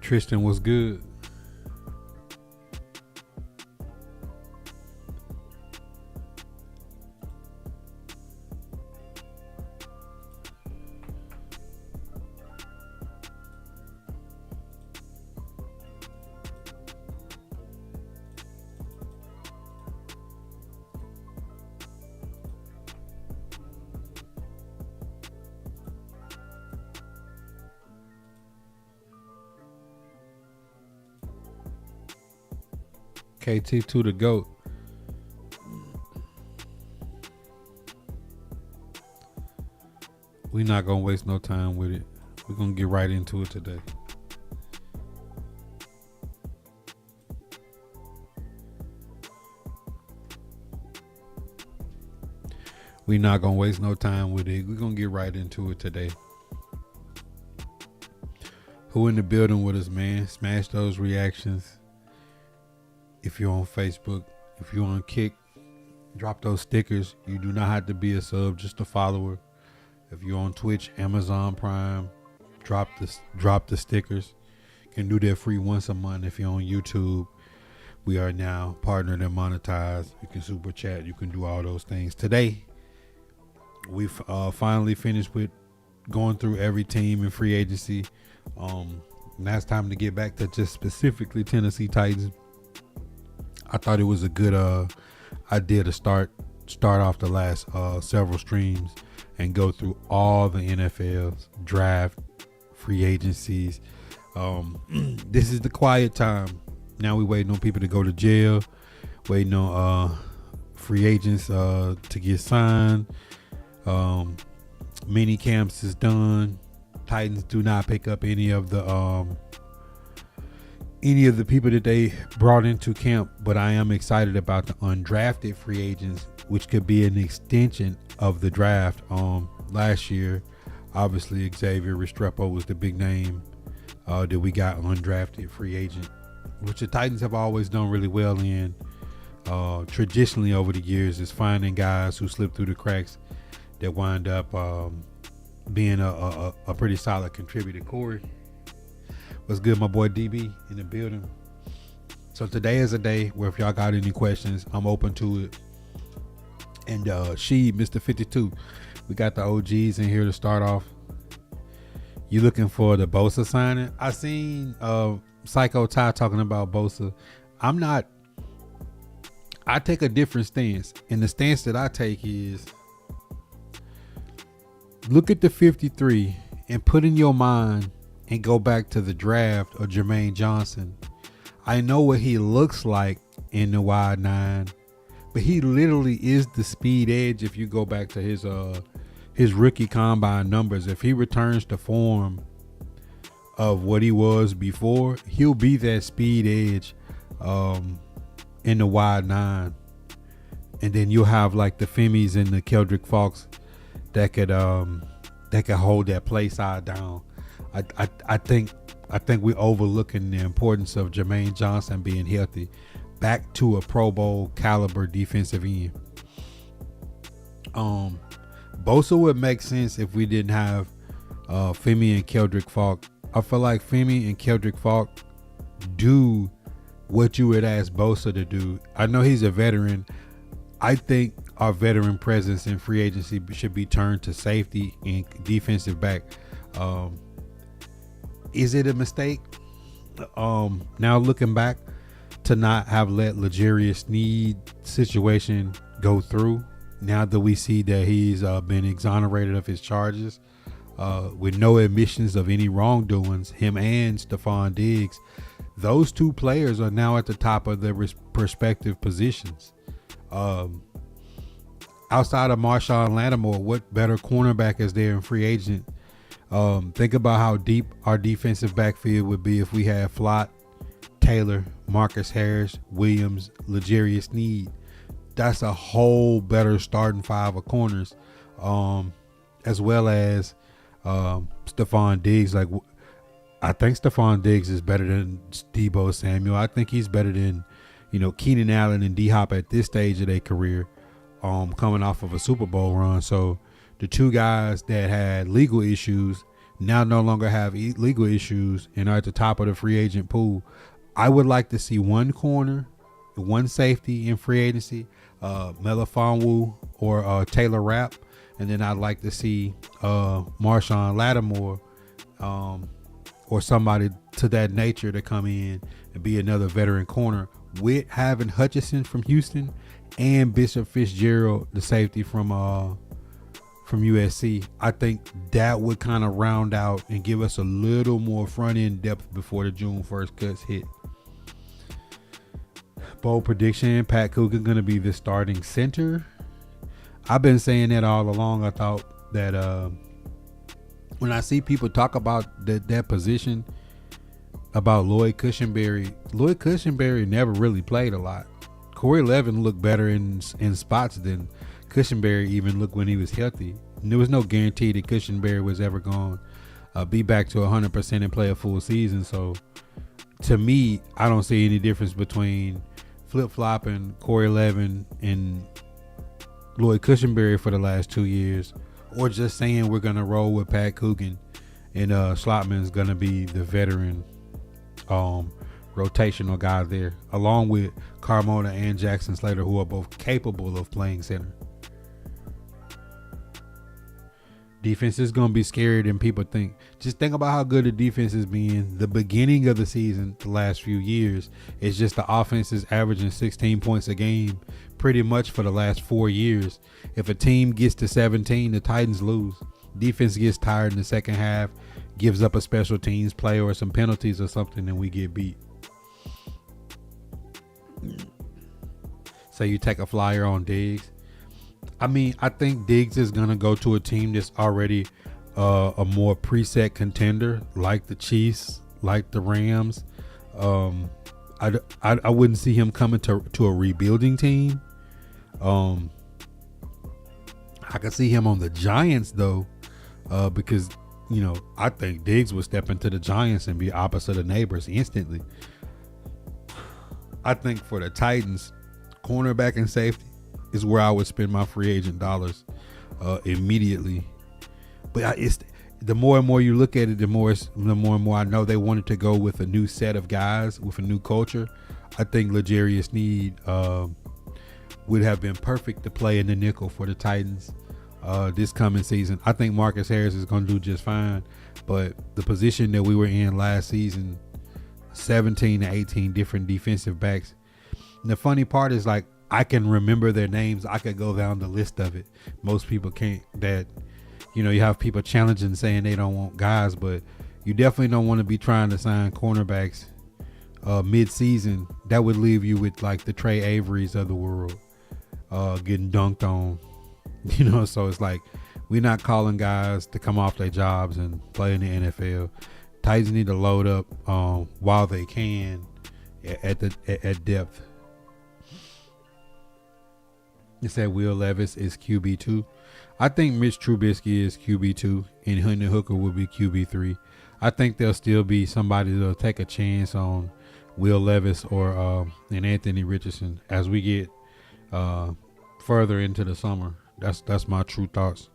Tristan was good. KT2 the GOAT. We not gonna waste no time with it. We're gonna get right into it today. We not gonna waste no time with it. We're gonna get right into it today. Who in the building with us, man? Smash those reactions. If you're on Facebook, if you're on Kick, drop those stickers. You do not have to be a sub, just a follower. If you're on Twitch, Amazon Prime, drop the stickers. You can do that free once a month. If you're on YouTube, we are now partnered and monetized. You can super chat. You can do all those things. Today, we've finally finished with going through every team in free agency. Now it's time to get back to just specifically Tennessee Titans. I thought it was a good idea to start off the last several streams and go through all the NFL's draft, free agencies. This is the quiet time. Now we waiting on people to go to jail, waiting on free agents to get signed. Mini camps is done. Titans do not pick up any of the people that they brought into camp, but I am excited about the undrafted free agents, which could be an extension of the draft. Last year, obviously Xavier Restrepo was the big name that we got undrafted free agent, which the Titans have always done really well in. Traditionally over the years is finding guys who slip through the cracks that wind up being a pretty solid contributor. Corey, what's good, my boy DB in the building? So today is a day where if y'all got any questions, I'm open to it. And Mr. 52, we got the OGs in here to start off. You looking for the Bosa signing? I seen Psycho Ty talking about Bosa. I take a different stance. And the stance that I take is look at the 53 and put in your mind and go back to the draft of Jermaine Johnson. I know what he looks like in the wide nine, but he literally is the speed edge. If you go back to his rookie combine numbers, if he returns to form of what he was before, he'll be that speed edge in the wide nine. And then you'll have like the Femmies and the Keldrick Falks that could hold that play side down. I think we're overlooking the importance of Jermaine Johnson being healthy, back to a Pro Bowl caliber defensive end. Bosa would make sense if we didn't have Femi and Keldrick Falk. I feel like Femi and Keldrick Falk do what you would ask Bosa to do. I know he's a veteran. I think our veteran presence in free agency should be turned to safety and defensive back. Is it a mistake? Now looking back to not have let L'Jarius Sneed situation go through, now that we see that he's been exonerated of his charges with no admissions of any wrongdoings, him and Stephon Diggs, those two players are now at the top of their respective positions. Outside of Marshawn Lattimore, what better cornerback is there in free agent? Think about how deep our defensive backfield would be if we had Flott, Taylor, Marcus Harris, Williams, L'Jarius Sneed. That's a whole better starting five of corners, as well as Stephon Diggs. Like, I think Stephon Diggs is better than Deebo Samuel. I think he's better than, Keenan Allen and D-Hop at this stage of their career, coming off of a Super Bowl run. So the two guys that had legal issues now no longer have legal issues and are at the top of the free agent pool. I would like to see one corner, one safety in free agency, Melifonwu or Taylor Rapp, and then I'd like to see Marshawn Lattimore or somebody to that nature to come in and be another veteran corner, with having Hutchinson from Houston and Bishop Fitzgerald, the safety from USC. I think that would kind of round out and give us a little more front end depth before the June 1st cuts hit. Bold prediction: Pat Coogan going to be the starting center. I've been saying that all along. I thought that when I see people talk about that position, about Lloyd Cushenberry never really played a lot. Corey Levin looked better in spots than Cushenberry even looked when he was healthy. And there was no guarantee that Cushenberry was ever going to be back to 100% and play a full season. So to me, I don't see any difference between flip-flopping Corey Levin and Lloyd Cushenberry for the last 2 years, or just saying we're going to roll with Pat Coogan and Schlotman's going to be the veteran rotational guy there, along with Carmona and Jackson Slater, who are both capable of playing center. Defense is going to be scarier than people think. Just think about how good the defense has been the beginning of the season, the last few years. It's just the offense is averaging 16 points a game pretty much for the last 4 years. If a team gets to 17, the Titans lose. Defense gets tired in the second half, gives up a special teams play or some penalties or something, and we get beat. So you take a flyer on Diggs. I mean, I think Diggs is going to go to a team that's already a more preset contender, like the Chiefs, like the Rams. I wouldn't see him coming to a rebuilding team. I could see him on the Giants, though, because, you know, I think Diggs would step into the Giants and be opposite of neighbors instantly. I think for the Titans, cornerback and safety is where I would spend my free agent dollars immediately. But it's the more and more you look at it, the more and more I know they wanted to go with a new set of guys with a new culture. I think L'Jarius Sneed would have been perfect to play in the nickel for the Titans this coming season. I think Marcus Harris is going to do just fine, but the position that we were in last season, 17 to 18 different defensive backs. And the funny part is, like, I can remember their names. I could go down the list of it. Most people can't. That, you know, you have people challenging saying they don't want guys, but you definitely don't want to be trying to sign cornerbacks mid-season. That would leave you with like the Trey Averys of the world getting dunked on. You know, so it's like we're not calling guys to come off their jobs and play in the NFL. Titans need to load up while they can at depth. It said Will Levis is QB2. I think Mitch Trubisky is QB2 and Hendon Hooker will be QB3. I think there'll still be somebody that'll take a chance on Will Levis or and Anthony Richardson as we get further into the summer. That's my true thoughts.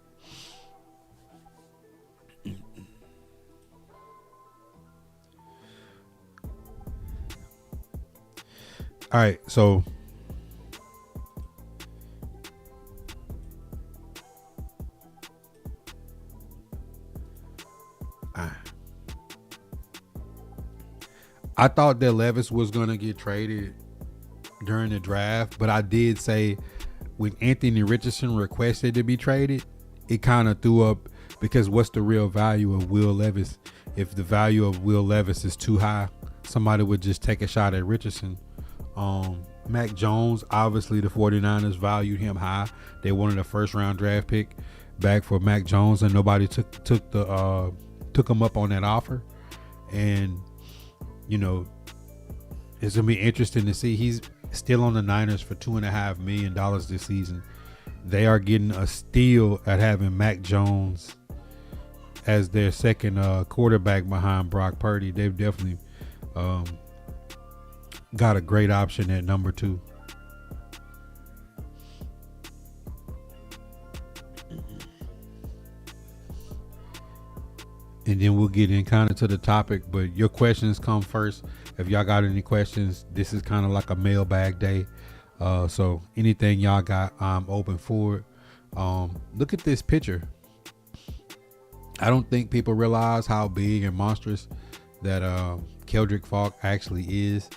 All right, so I thought that Levis was going to get traded during the draft, but I did say when Anthony Richardson requested to be traded, it kind of threw up, because what's the real value of Will Levis? If the value of Will Levis is too high, somebody would just take a shot at Richardson. Mac Jones, obviously the 49ers valued him high. They wanted a first-round draft pick back for Mac Jones, and nobody took him up on that offer. And you know, it's gonna be interesting to see. He's still on the Niners for $2.5 million this season. They are getting a steal at having Mac Jones as their second quarterback behind Brock Purdy. They've definitely got a great option at number 2. and then we'll get in kind of to the topic. But your questions come first. If y'all got any questions, this is kind of like a mailbag day. So anything y'all got, I'm open for it. Look at this picture. I don't think people realize how big and monstrous that Keldrick Faulk actually is.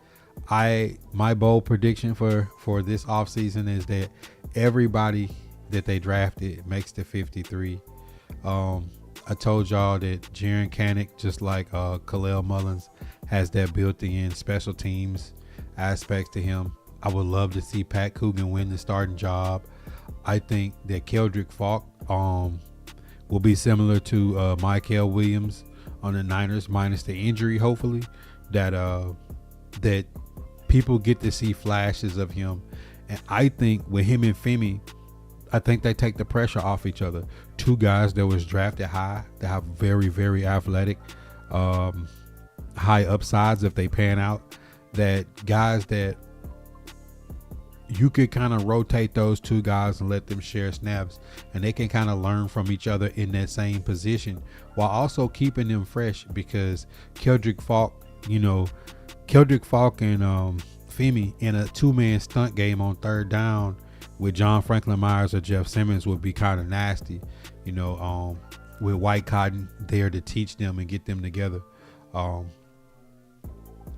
My bold prediction for this offseason is that everybody that they drafted makes the 53. I told y'all that Jaren Kanak, just like Khalil Mullins, has that built-in special teams aspects to him. I would love to see Pat Coogan win the starting job. I think that Keldrick Faulk will be similar to Michael Williams on the Niners, minus the injury, hopefully, that people get to see flashes of him. And I think with him and Femi, I think they take the pressure off each other. Two guys that was drafted high, that have very, very athletic, high upsides if they pan out. That guys that you could kind of rotate those two guys and let them share snaps, and they can kind of learn from each other in that same position while also keeping them fresh, because Keldrick Faulk and Femi in a two-man stunt game on third down with John Franklin Myers or Jeff Simmons would be kind of nasty, with White Cotton there to teach them and get them together.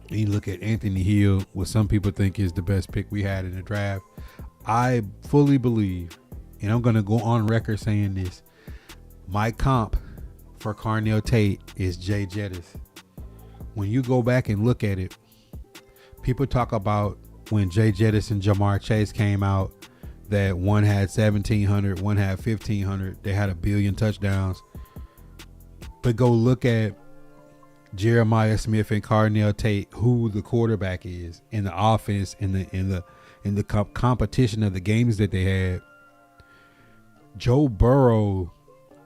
You look at Anthony Hill, what some people think is the best pick we had in the draft. I fully believe, and I'm going to go on record saying this, my comp for Carnell Tate is Jay Jettis. When you go back and look at it, people talk about when Jay Jettis and Jamar Chase came out, that one had 1,700, one had 1,500. They had 1 billion touchdowns. But go look at Jeremiah Smith and Carnell Tate, who the quarterback is in the offense, in the competition of the games that they had. Joe Burrow,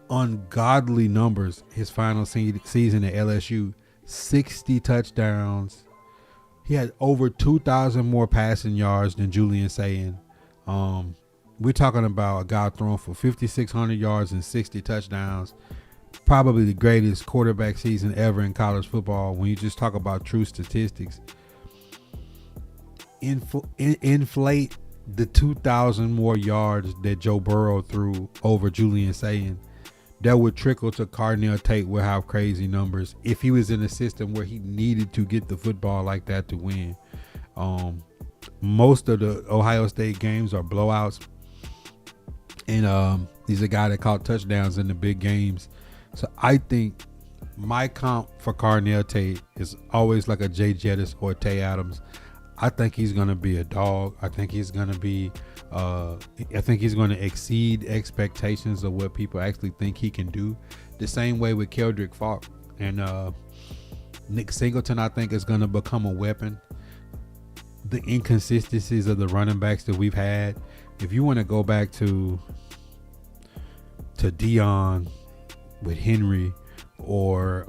ungodly numbers his final season at LSU, 60 touchdowns. He had over 2,000 more passing yards than Julian Sayin. We're talking about a guy throwing for 5,600 yards and 60 touchdowns. Probably the greatest quarterback season ever in college football when you just talk about true statistics. Inflate the 2,000 more yards that Joe Burrow threw over Julian Sayin. That would trickle to Carnell Tate will have crazy numbers if he was in a system where he needed to get the football like that to win. Most of the Ohio State games are blowouts, and he's a guy that caught touchdowns in the big games. So I think my comp for Carnell Tate is always like a Jay Jettis or Tay Adams. I think he's going to be a dog. I think he's going to be exceed expectations of what people actually think he can do. The same way with Keldrick Faulk. And Nick Singleton, I think, is going to become a weapon. The inconsistencies of the running backs that we've had. If you want to go back to Dion with Henry, or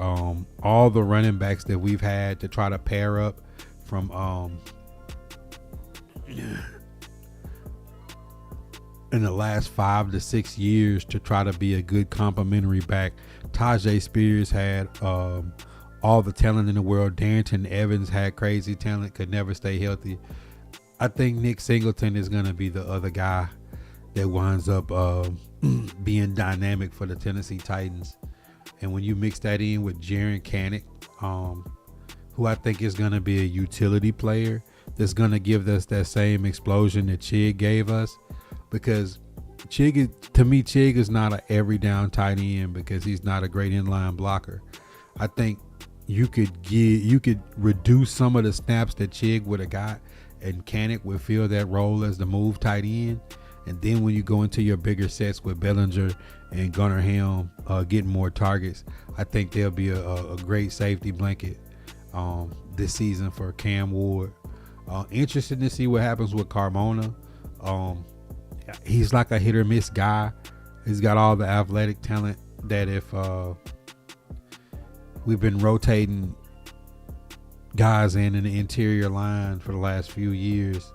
all the running backs that we've had to try to pair up from in the last 5 to 6 years to try to be a good complementary back. Tajay Spears had all the talent in the world. Darrington Evans had crazy talent, could never stay healthy. I think Nick Singleton is going to be the other guy that winds up being dynamic for the Tennessee Titans. And when you mix that in with Jaren Kanak, who I think is going to be a utility player that's going to give us that same explosion that Chig gave us, because Chig is not an every down tight end because he's not a great inline blocker. I think you could reduce some of the snaps that Chig would have got, and Kanak would fill that role as the move tight end. And then when you go into your bigger sets with Bellinger and Gunnar Helm getting more targets, I think there'll be a great safety blanket this season for Cam Ward. Interested to see what happens with Carmona. He's like a hit or miss guy. He's got all the athletic talent that if we've been rotating guys in the interior line for the last few years,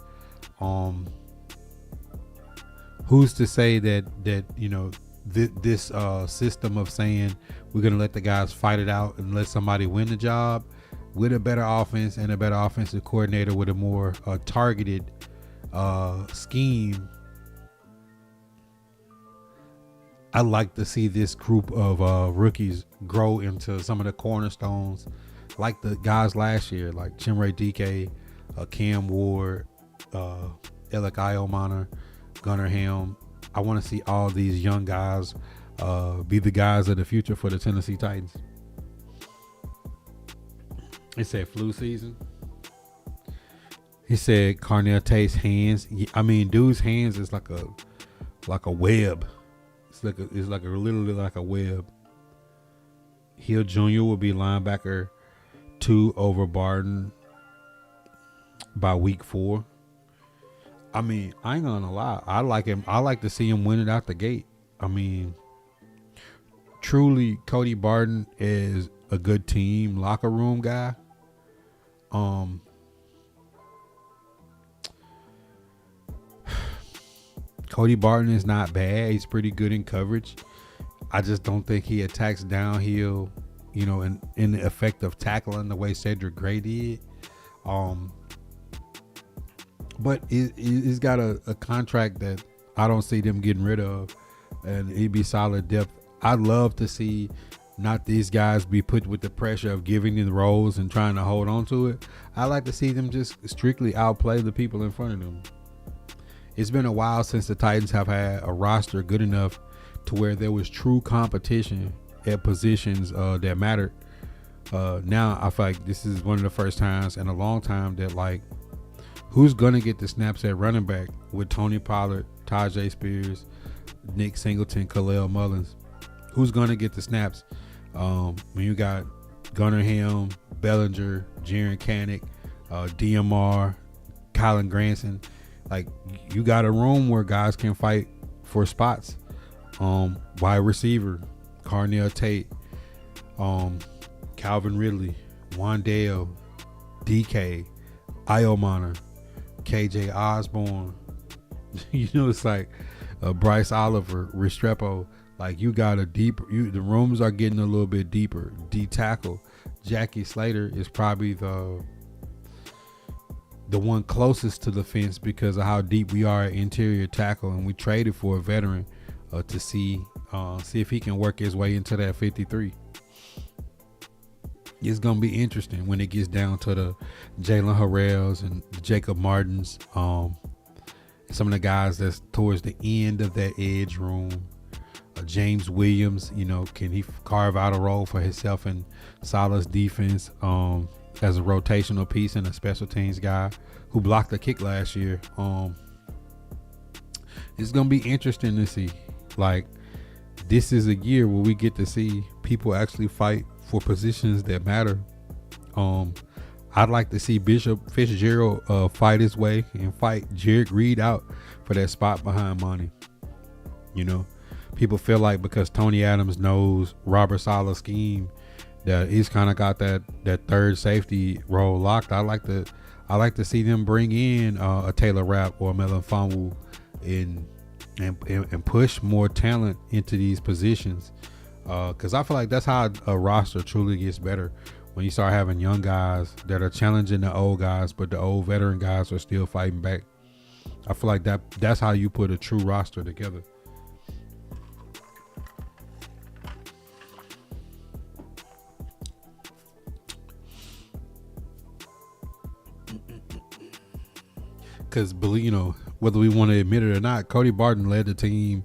who's to say that this system of saying we're gonna let the guys fight it out and let somebody win the job with a better offense and a better offensive coordinator with a more targeted scheme. I like to see this group of rookies grow into some of the cornerstones, like the guys last year, like Chimere Dike, Cam Ward, Alec Iomana, Gunnar Helm. I want to see all these young guys be the guys of the future for the Tennessee Titans. It said flu season. He said Carnell Tate's hands. I mean, dude's hands is like a web. It's literally like a web. Hill Jr. will be linebacker 2 over Barton by week 4. I mean, I ain't gonna lie. I like him. I like to see him win it out the gate. I mean, truly, Cody Barton is a good team locker room guy. Cody Barton is not bad. He's pretty good in coverage. I just don't think he attacks downhill, in the effect of tackling the way Cedric Gray did. But he's got a contract that I don't see them getting rid of, and he'd be solid depth. I'd love to see not these guys be put with the pressure of giving the roles and trying to hold on to it. I like to see them just strictly outplay the people in front of them. It's been a while since the Titans have had a roster good enough to where there was true competition at positions that mattered. Now I feel like this is one of the first times in a long time that, like, who's gonna get the snaps at running back with Tony Pollard, Tajay Spears, Nick Singleton, Khalil Mullins? Who's gonna get the snaps when you got Gunnar Helm, Bellinger, Jaron Canick, DMR, Colin Granson? Like, you got a room where guys can fight for spots. Wide receiver, Carnell Tate, Calvin Ridley, Wandale, DK, Iomana, KJ Osborne. It's like Bryce Oliver, Restrepo. Like, you got the rooms are getting a little bit deeper. D tackle, Jackie Slater is probably the one closest to the fence because of how deep we are at interior tackle, and we traded for a veteran to see if he can work his way into that 53. It's gonna be interesting when it gets down to the Jalen Harrells and Jacob Martins, some of the guys that's towards the end of that edge room. James Williams, can he carve out a role for himself in Salah's defense as a rotational piece and a special teams guy who blocked the kick last year? It's gonna be interesting to see. Like, this is a year where we get to see people actually fight for positions that matter. I'd like to see Bishop Fitzgerald fight his way and fight Jared Reed out for that spot behind Monty. People feel like because Tony Adams knows Robert Saleh's scheme that he's kind of got that third safety role locked. I like to see them bring in a Taylor Rapp or a Melon Fonwu and push more talent into these positions, because I feel like that's how a roster truly gets better, when you start having young guys that are challenging the old guys, but the old veteran guys are still fighting back. I feel like that's how you put a true roster together. Because, whether we want to admit it or not, Cody Barton led the team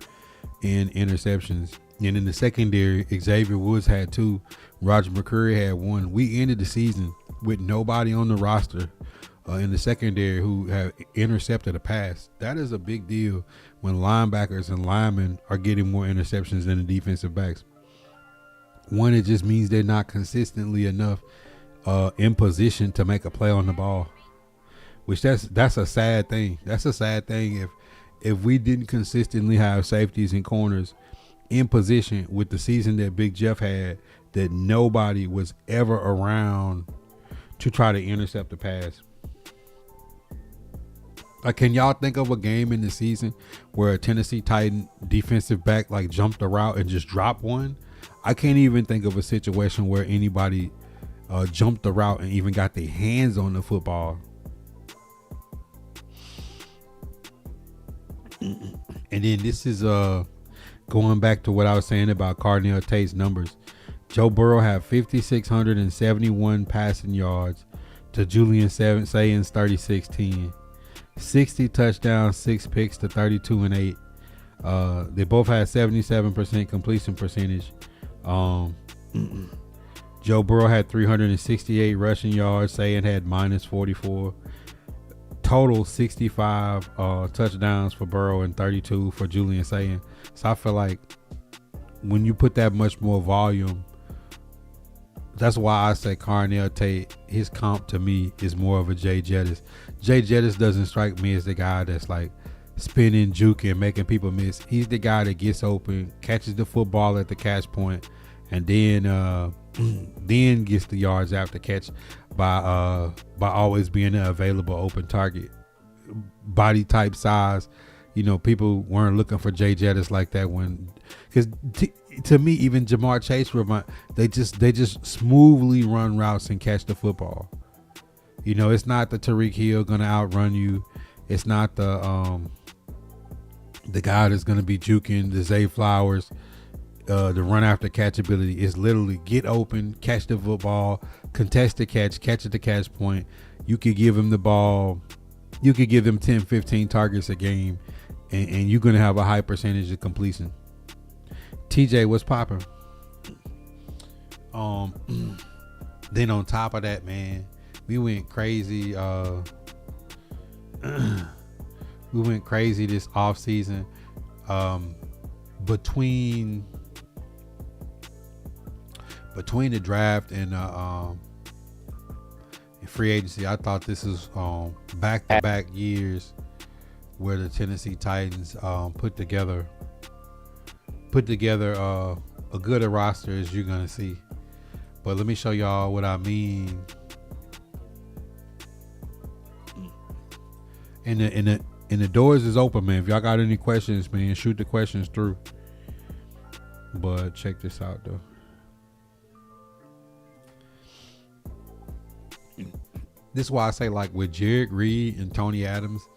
in interceptions. And in the secondary, Xavier Woods had 2. Roger McCreary had 1. We ended the season with nobody on the roster in the secondary who have intercepted a pass. That is a big deal when linebackers and linemen are getting more interceptions than the defensive backs. One, it just means they're not consistently enough in position to make a play on the ball. Which that's a sad thing. That's a sad thing if we didn't consistently have safeties and corners in position with the season that Big Jeff had, that nobody was ever around to try to intercept the pass. Like, can y'all think of a game in the season where a Tennessee Titan defensive back like jumped the route and just dropped one? I can't even think of a situation where anybody jumped the route and even got their hands on the football. And then this is going back to what I was saying about Cardinal Tate's numbers. Joe Burrow had 5,671 passing yards to Julian Saban's 36-10. 60 touchdowns, 6 picks to 32 and 8. They both had 77% completion percentage. Joe Burrow had 368 rushing yards. Saban had minus 44. Total 65 touchdowns for Burrow and 32 for Julian Saban. So I feel like when you put that much more volume, that's why I say Carnell Tate, his comp to me is more of a Jay Jettis. Jay Jettis doesn't strike me as the guy that's like spinning, juking, making people miss. He's the guy that gets open, catches the football at the catch point, and then gets the yards after catch by always being an available open target. Body type, size, people weren't looking for Jay Jettis like that because to me, even Jamar Chase, they just smoothly run routes and catch the football. It's not the Tyreek Hill gonna outrun you. It's not the guy that's gonna be juking, the Zay Flowers, the run after catch ability. Is literally get open, catch the football, contest the catch at the catch point. You could give him the ball. You could give him 10, 15 targets a game, and you're gonna have a high percentage of completion. TJ, what's popping? Then on top of that, man, we went crazy. We went crazy this off season. Between the draft and free agency, I thought this is back-to-back years where the Tennessee Titans put together a good roster as you're gonna see. But let me show y'all what I mean. And the doors is open, man. If y'all got any questions, man, shoot the questions through. But check this out though. This is why I say, like, with Jared Reed and Tony Adams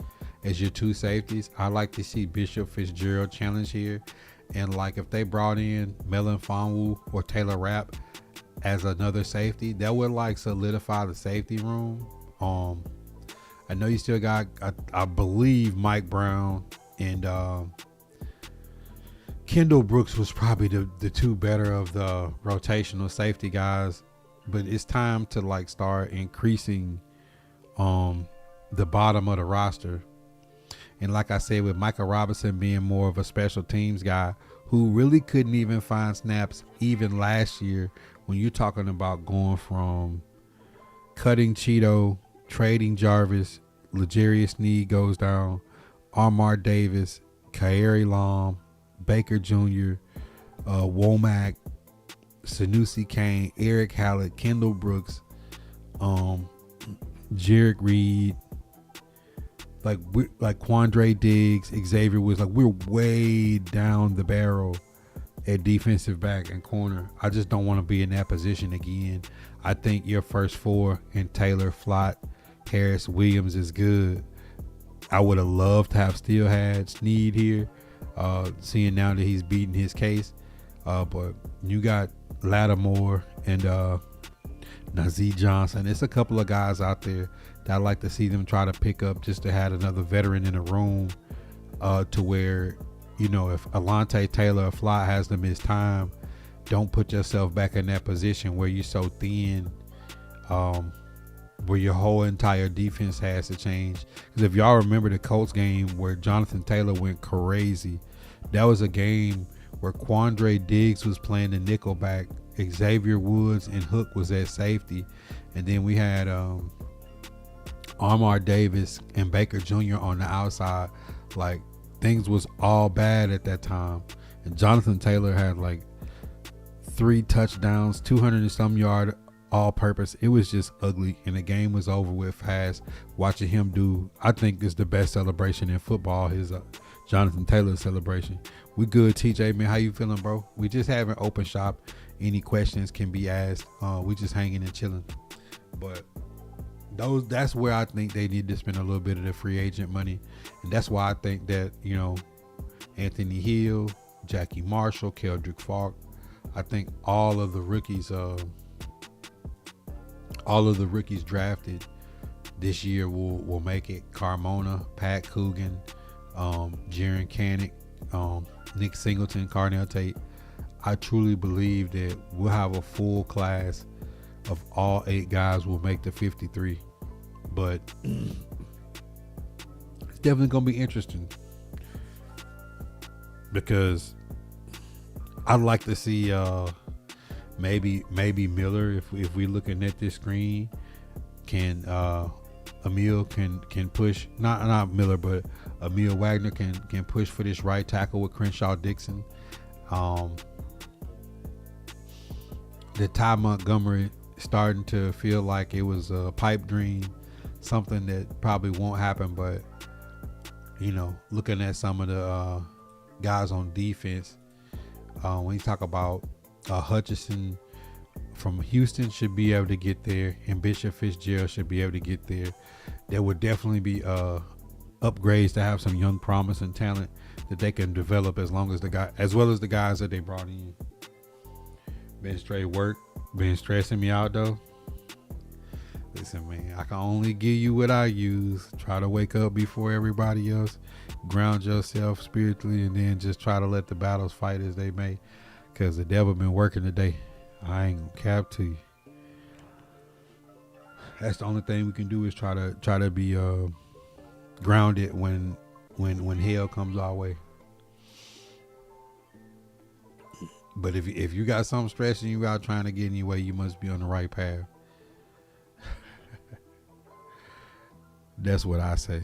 as your two safeties, I like to see Bishop Fitzgerald challenge here. And like if they brought in Melon Fonwu or Taylor Rapp as another safety, that would like solidify the safety room. I know you still got, I believe, Mike Brown and Kendall Brooks was probably the two better of the rotational safety guys. But it's time to like start increasing the bottom of the roster. And like I said, with Michael Robinson being more of a special teams guy who really couldn't even find snaps even last year, when you're talking about going from cutting Cheeto, trading Jarvis, L'Jarius Sneed goes down, Armar Davis, Kairi Long, Baker Jr., Womack, Sanusi Kane, Eric Hallett, Kendall Brooks, Jared Reed, like Quandre Diggs, Xavier Woods. Like, we're way down the barrel at defensive back and corner. I just don't want to be in that position again. I think your first four and Taylor, Flott, Harris, Williams is good. I would have loved to have still had Sneed here, seeing now that he's beating his case. But you got Lattimore and Nazeeh Johnson. It's a couple of guys out there that I'd like to see them try to pick up just to have another veteran in the room, to where, if Alontae Taylor or Fly has to miss time, don't put yourself back in that position where you're so thin, where your whole entire defense has to change. Because if y'all remember the Colts game where Jonathan Taylor went crazy, that was a game where Quandre Diggs was playing the nickelback, Xavier Woods and Hook was at safety, and then we had Armar Davis and Baker Jr. on the outside. Like, things was all bad at that time, and Jonathan Taylor had like 3 touchdowns, 200 and some yard all purpose. It was just ugly, and the game was over with fast. Watching him do, I think, is the best celebration in football. His Jonathan Taylor celebration. We good, TJ, man. How you feeling, bro? We just having open shop. Any questions can be asked. We just hanging and chilling. But that's where I think they need to spend a little bit of the free agent money, and that's why I think that, you know, Anthony Hill, Jackie Marshall, Keldrick Falk, I think all of the rookies drafted this year will make it. Carmona, Pat Coogan, Jaren Kanak, Nick Singleton, Carnell Tate. I truly believe that we'll have a full class of all 8 guys will make the 53. But it's definitely going to be interesting, because I'd like to see maybe Miller, if we're looking at this screen, can Emil can push, not Miller, but Emil Wagner can push for this right tackle with Crenshaw Dixon. The Ty Montgomery starting to feel like it was a pipe dream, something that probably won't happen. But, you know, looking at some of the guys on defense, when you talk about Hutchinson from Houston should be able to get there, and Bishop Fitzgerald should be able to get there. There would definitely be upgrades to have some young promise and talent that they can develop, as well as the guys that they brought in. Been straight work, been stressing me out though. Listen, man, I can only give you what I use. Try to wake up before everybody else, ground yourself spiritually, and then just try to let the battles fight as they may, because the devil been working today. I ain't gonna cap to you. That's the only thing we can do, is try to be grounded when hell comes our way. But if you got something stressing you out, trying to get in your way, you must be on the right path. That's what I say.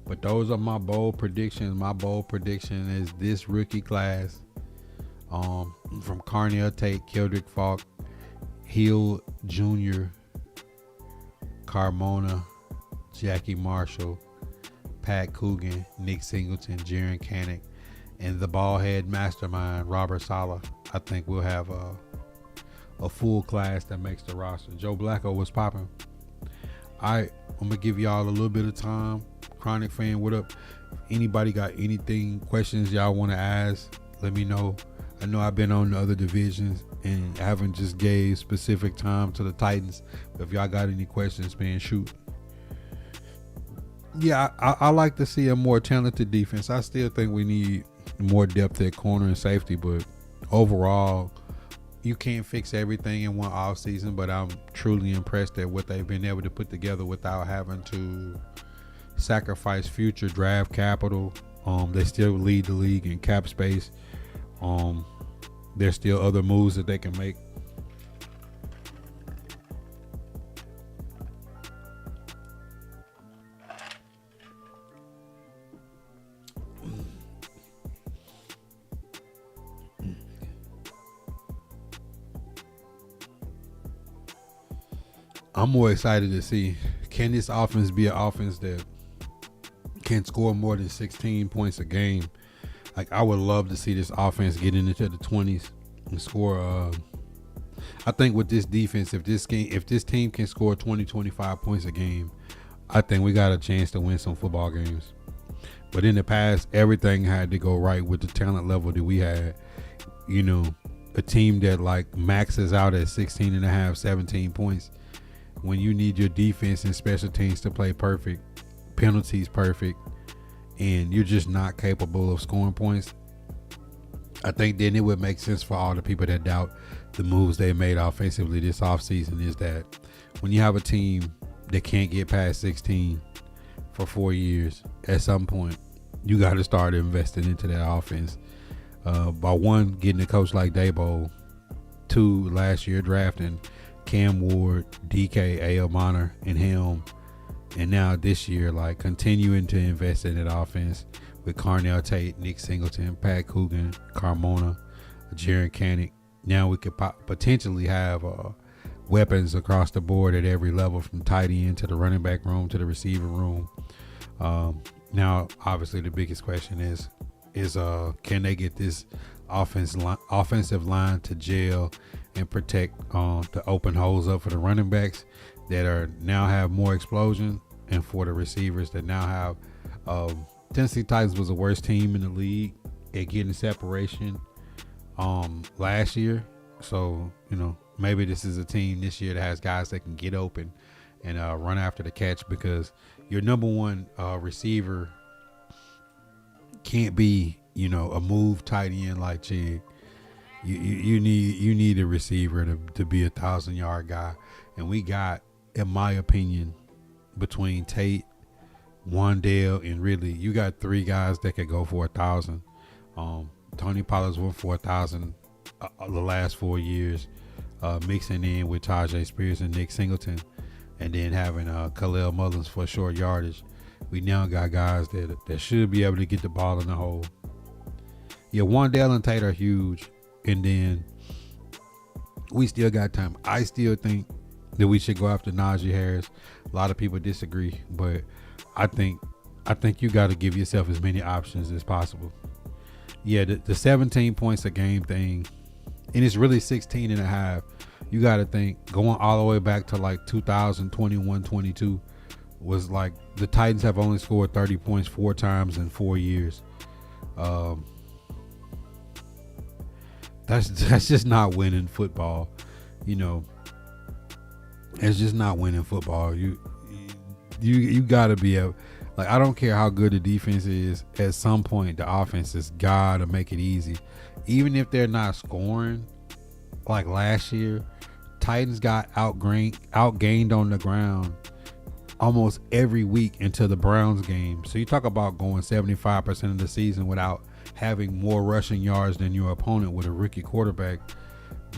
But those are my bold predictions. My bold prediction is this rookie class, from Carnell Tate, Keldrick Falk, Hill Jr., Carmona, Jackie Marshall, Pat Coogan, Nick Singleton, Jaren Kanak, and the ballhead mastermind, Robert Saleh. I think we'll have a full class that makes the roster. Joe Blacko was popping. I'm going to give y'all a little bit of time. Chronic fan, what up? Anybody got anything, questions y'all want to ask, let me know. I know I've been on the other divisions and haven't just gave specific time to the Titans. But if y'all got any questions, man, shoot. Yeah, I like to see a more talented defense. I still think we need more depth at corner and safety, but overall, you can't fix everything in one off season. But I'm truly impressed at what they've been able to put together without having to sacrifice future draft capital. They still lead the league in cap space. There's still other moves that they can make. I'm more excited to see, can this offense be an offense that can score more than 16 points a game? Like, I would love to see this offense get into the 20s and score. I think with this defense, if this team can score 20, 25 points a game, I think we got a chance to win some football games. But in the past, everything had to go right with the talent level that we had. You know, a team that like maxes out at 16 and a half, 17 points. When you need your defense and special teams to play perfect, penalties perfect, and you're just not capable of scoring points, I think then it would make sense for all the people that doubt the moves they made offensively this offseason, is that when you have a team that can't get past 16 for 4 years, at some point, you got to start investing into that offense. By one, getting a coach like Dabo. Two, last year drafting Cam Ward, DK, A.L. Bonner, and Helm. And now this year, like, continuing to invest in that offense with Carnell Tate, Nick Singleton, Pat Coogan, Carmona, Jaron Canick. Now we could potentially have weapons across the board at every level, from tight end to the running back room to the receiver room. Now, obviously, the biggest question is can they get this offensive line to gel and protect the open holes up for the running backs that are now have more explosion, and for the receivers that now have Tennessee Titans was the worst team in the league at getting separation last year. So, maybe this is a team this year that has guys that can get open and run after the catch, because your number one receiver can't be, a move tight end like Chig. You need a receiver to be 1,000-yard guy. And we got, in my opinion, between Tate, Wandale, and Ridley, you got three guys that could go for 1,000. Tony Pollard's went for 1,000 the last 4 years, mixing in with Tajay Spears and Nick Singleton, and then having Khalil Mullins for short yardage. We now got guys that should be able to get the ball in the hole. Yeah, Wandale and Tate are huge, and then we still got time. I still think that we should go after Najee Harris. A lot of people disagree, but I think you got to give yourself as many options as possible. Yeah, the 17 points a game thing, and it's really 16 and a half. You got to think, going all the way back to like 2021-22 was like the Titans have only scored 30 points 4 times in 4 years. That's just not winning football. It's just not winning football. You got to be like, I don't care how good the defense is. At some point, the offense has got to make it easy. Even if they're not scoring, like last year, Titans got outgained on the ground almost every week until the Browns game. So you talk about going 75% of the season without having more rushing yards than your opponent with a rookie quarterback,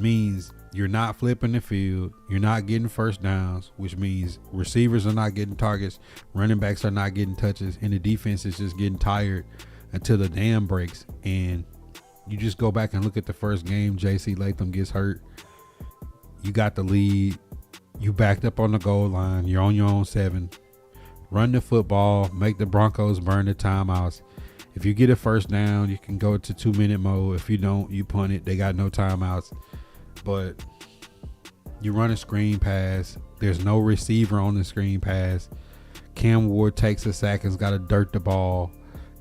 means you're not flipping the field, you're not getting first downs, which means receivers are not getting targets, running backs are not getting touches, and the defense is just getting tired until the dam breaks. And you just go back and look at the first game, J.C. Latham gets hurt. You got the lead. You backed up on the goal line. You're on your own 7. Run the football. Make the Broncos burn the timeouts. If you get a first down, you can go to 2-minute mode. If you don't, you punt it. They got no timeouts. But you run a screen pass. There's no receiver on the screen pass. Cam Ward takes a sack and's got to dirt the ball.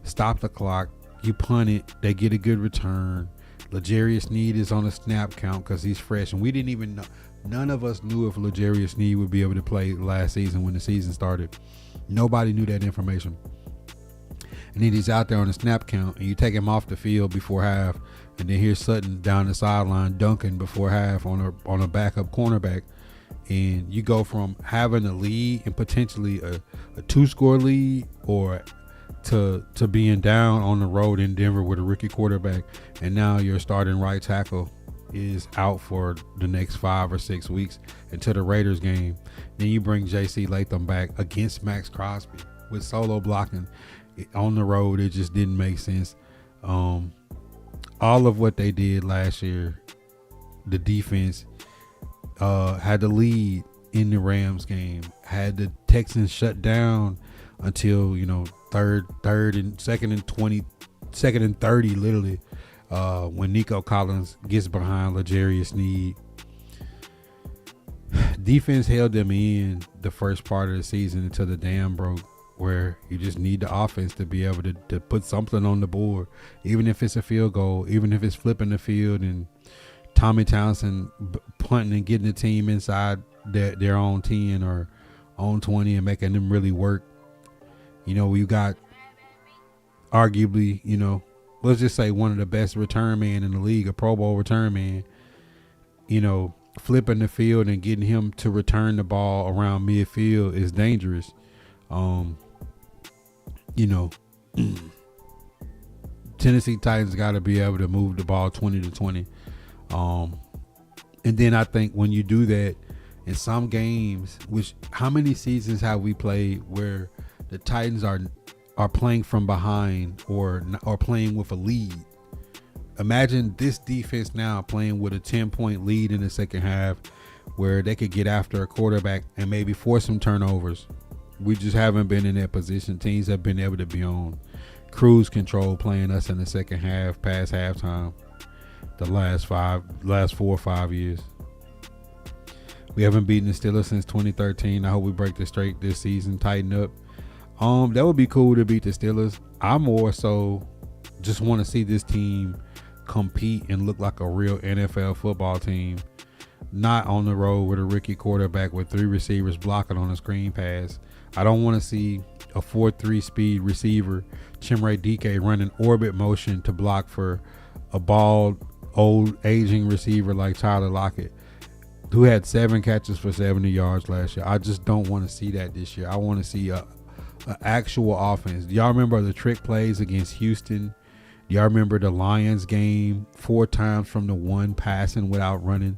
Stop the clock. You punt it. They get a good return. L'Jarius Sneed is on a snap count because he's fresh. And we didn't even know. None of us knew if L'Jarius Sneed would be able to play last season when the season started. Nobody knew that information. And then he's out there on the snap count, and you take him off the field before half, and then here's Sutton down the sideline dunking before half on a backup cornerback. And you go from having a lead and potentially a 2-score lead or to being down on the road in Denver with a rookie quarterback, and now your starting right tackle is out for the next 5 or 6 weeks until the Raiders game. Then you bring J.C. Latham back against Max Crosby with solo blocking on the road. It just didn't make sense. All of what they did last year, the defense had the lead in the Rams game, had the Texans shut down until second and 30 literally, when Nico Collins gets behind L'Jarius Sneed. Defense held them in the first part of the season until the dam broke, where you just need the offense to be able to put something on the board, even if it's a field goal, even if it's flipping the field and Tommy Townsend punting and getting the team inside their own 10 or own 20 and making them really work. You got arguably, let's just say one of the best return men in the league, a Pro Bowl return man, flipping the field and getting him to return the ball around midfield is dangerous. Tennessee Titans got to be able to move the ball 20-20. And then I think when you do that in some games, which how many seasons have we played where the Titans are are playing from behind or playing with a lead. Imagine this defense now playing with a 10-point lead in the second half where they could get after a quarterback and maybe force some turnovers. We just haven't been in that position. Teams have been able to be on cruise control playing us in the second half past halftime the last 4 or 5 years. We haven't beaten the Steelers since 2013. I hope we break the streak this season, tighten up. That would be cool to beat the Steelers. I more so just want to see this team compete and look like a real NFL football team, not on the road with a rookie quarterback with 3 receivers blocking on a screen pass. I don't want to see a 4.3 speed receiver, Chimere Dike, running orbit motion to block for a bald, old, aging receiver like Tyler Lockett, who had 7 catches for 70 yards last year. I just don't want to see that this year. I want to see a actual offense. Do y'all remember the trick plays against Houston? Do y'all remember the Lions game, 4 times from the 1 passing without running?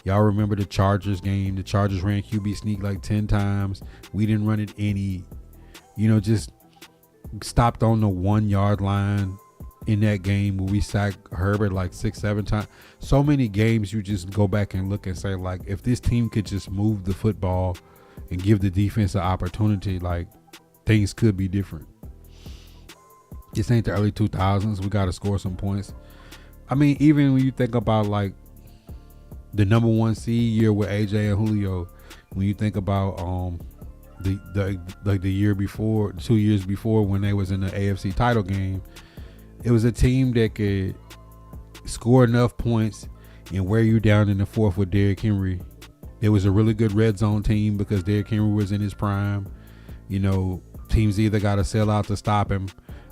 Y'all remember the Chargers game? The Chargers ran QB sneak like 10 times. We didn't run it any. Just stopped on the 1 yard line in that game where we sacked Herbert like 6-7 times. So many games you just go back and look and say, like, if this team could just move the football and give the defense an opportunity, like, things could be different. This ain't the early 2000s. We got to score some points. I mean, even when you think about like the number 1 seed year with AJ and Julio, when you think about the year before, 2 years before, when they was in the AFC title game, it was a team that could score enough points and wear you down in the fourth with Derrick Henry. It was a really good red zone team because Derrick Henry was in his prime. Teams either got to sell out to stop him,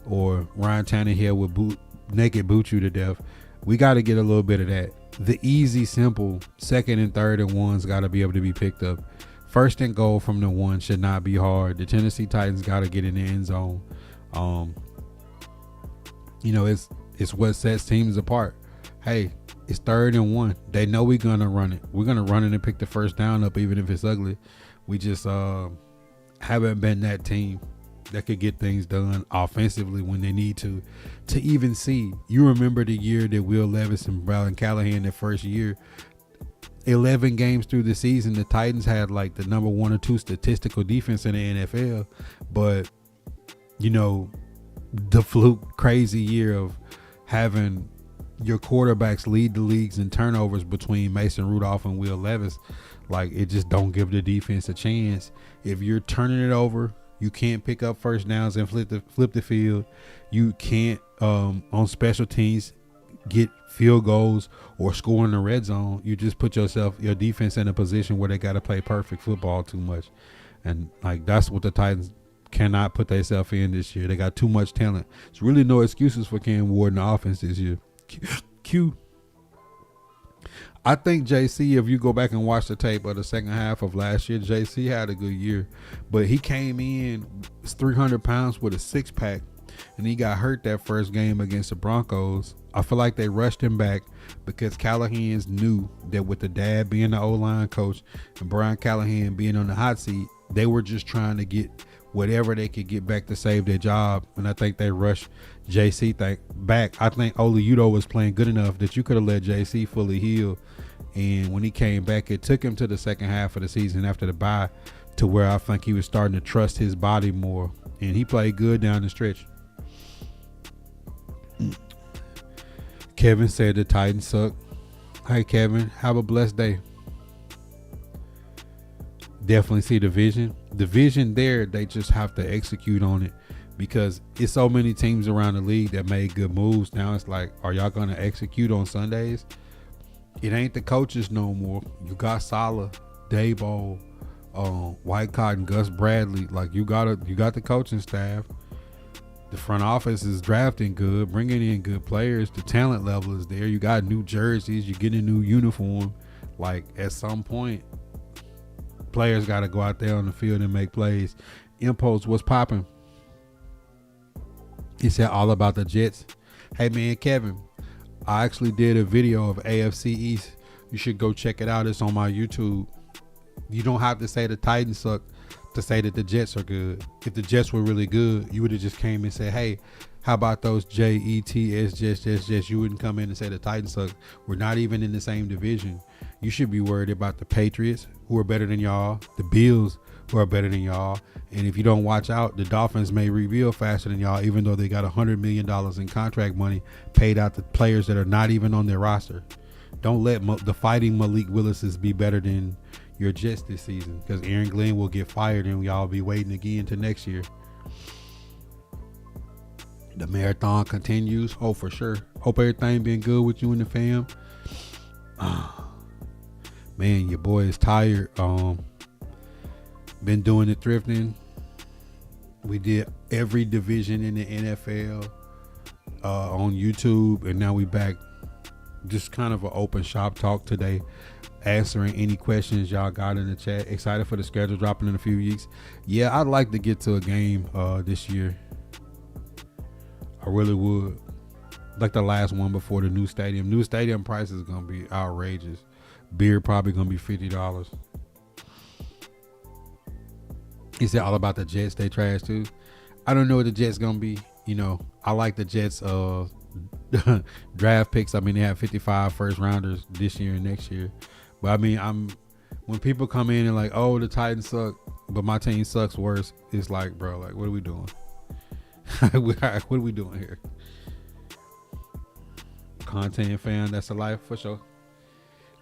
or Ryan Tannehill would naked boot you to death. We got to get a little bit of that. The easy, simple 2nd and 3rd and 1s got to be able to be picked up. 1st and goal from the 1 should not be hard. The Tennessee Titans got to get in the end zone. It's what sets teams apart. Hey, it's 3rd and 1. They know we're going to run it. We're going to run it and pick the first down up, even if it's ugly. We just haven't been that team that could get things done offensively when they need to even see. You remember the year that Will Levis and Brian Callahan, their first year, 11 games through the season, the Titans had like the number 1 or 2 statistical defense in the NFL. But, the fluke crazy year of having your quarterbacks lead the leagues in turnovers between Mason Rudolph and Will Levis, like, it just don't give the defense a chance. If you're turning it over, you can't pick up first downs and flip the field. You can't on special teams get field goals or score in the red zone. You just put your defense in a position where they got to play perfect football too much. And like, that's what the Titans cannot put themselves in this year. They got too much talent. There's really no excuses for Cam Ward in the offense this year. I think JC, if you go back and watch the tape of the second half of last year, JC had a good year, but he came in 300 pounds with a 6-pack, and he got hurt that first game against the Broncos. I feel like they rushed him back because Callahan's knew that with the dad being the O-line coach and Brian Callahan being on the hot seat, they were just trying to get whatever they could get back to save their job. And I think they rushed JC back. I think Oli Udoh was playing good enough that you could have let JC fully heal. And when he came back, it took him to the second half of the season after the bye to where I think he was starting to trust his body more. And he played good down the stretch. Kevin said the Titans suck. Hey, Kevin, have a blessed day. Definitely see the vision. The vision there, they just have to execute on it because it's so many teams around the league that made good moves. Now it's like, are y'all going to execute on Sundays? It ain't the coaches no more. You got Saleh, Daboll, White Cotton, Gus Bradley. Like, you got the coaching staff. The front office is drafting good, bringing in good players. The talent level is there. You got new jerseys. You get a new uniform. Like, at some point, players got to go out there on the field and make plays. Impulse, what's popping? He said all about the Jets. Hey, man, Kevin, I actually did a video of AFC East. You should go check it out. It's on my YouTube. You don't have to say the Titans suck. to say that the Jets are good. If the Jets were really good, you would have just came and said, hey, how about those Jets? You wouldn't come in and say the Titans suck. We're not even in the same division. You should be worried about the Patriots, who are better than y'all, the Bills, who are better than y'all. And if you don't watch out, the Dolphins may rebuild faster than y'all, even though they got $100 million in contract money paid out to players that are not even on their roster. Don't let the fighting Malik Willises be better than your Jets this season, because Aaron Glenn will get fired and y'all be waiting again to next year. The marathon continues. Oh, for sure. Hope everything been good with you and the fam. Man, your boy is tired. Been doing the thrifting. We did every division in the NFL on YouTube, and now we back. Just kind of an open shop talk today, answering any questions y'all got in the chat. Excited for the schedule dropping in a few weeks. Yeah, I'd like to get to a game this year. I really would. Like the last one before the new stadium. New stadium price is going to be outrageous. Beer probably going to be $50. Is it all about the Jets? They trash too. I don't know what the Jets going to be. You know, I like the Jets draft picks. I mean, they have 55 first rounders this year and next year. But I mean, when people come in and like, oh, the Titans suck, but my team sucks worse. It's like, bro, like, what are we doing? What are we doing here? Content fan, that's the life for sure.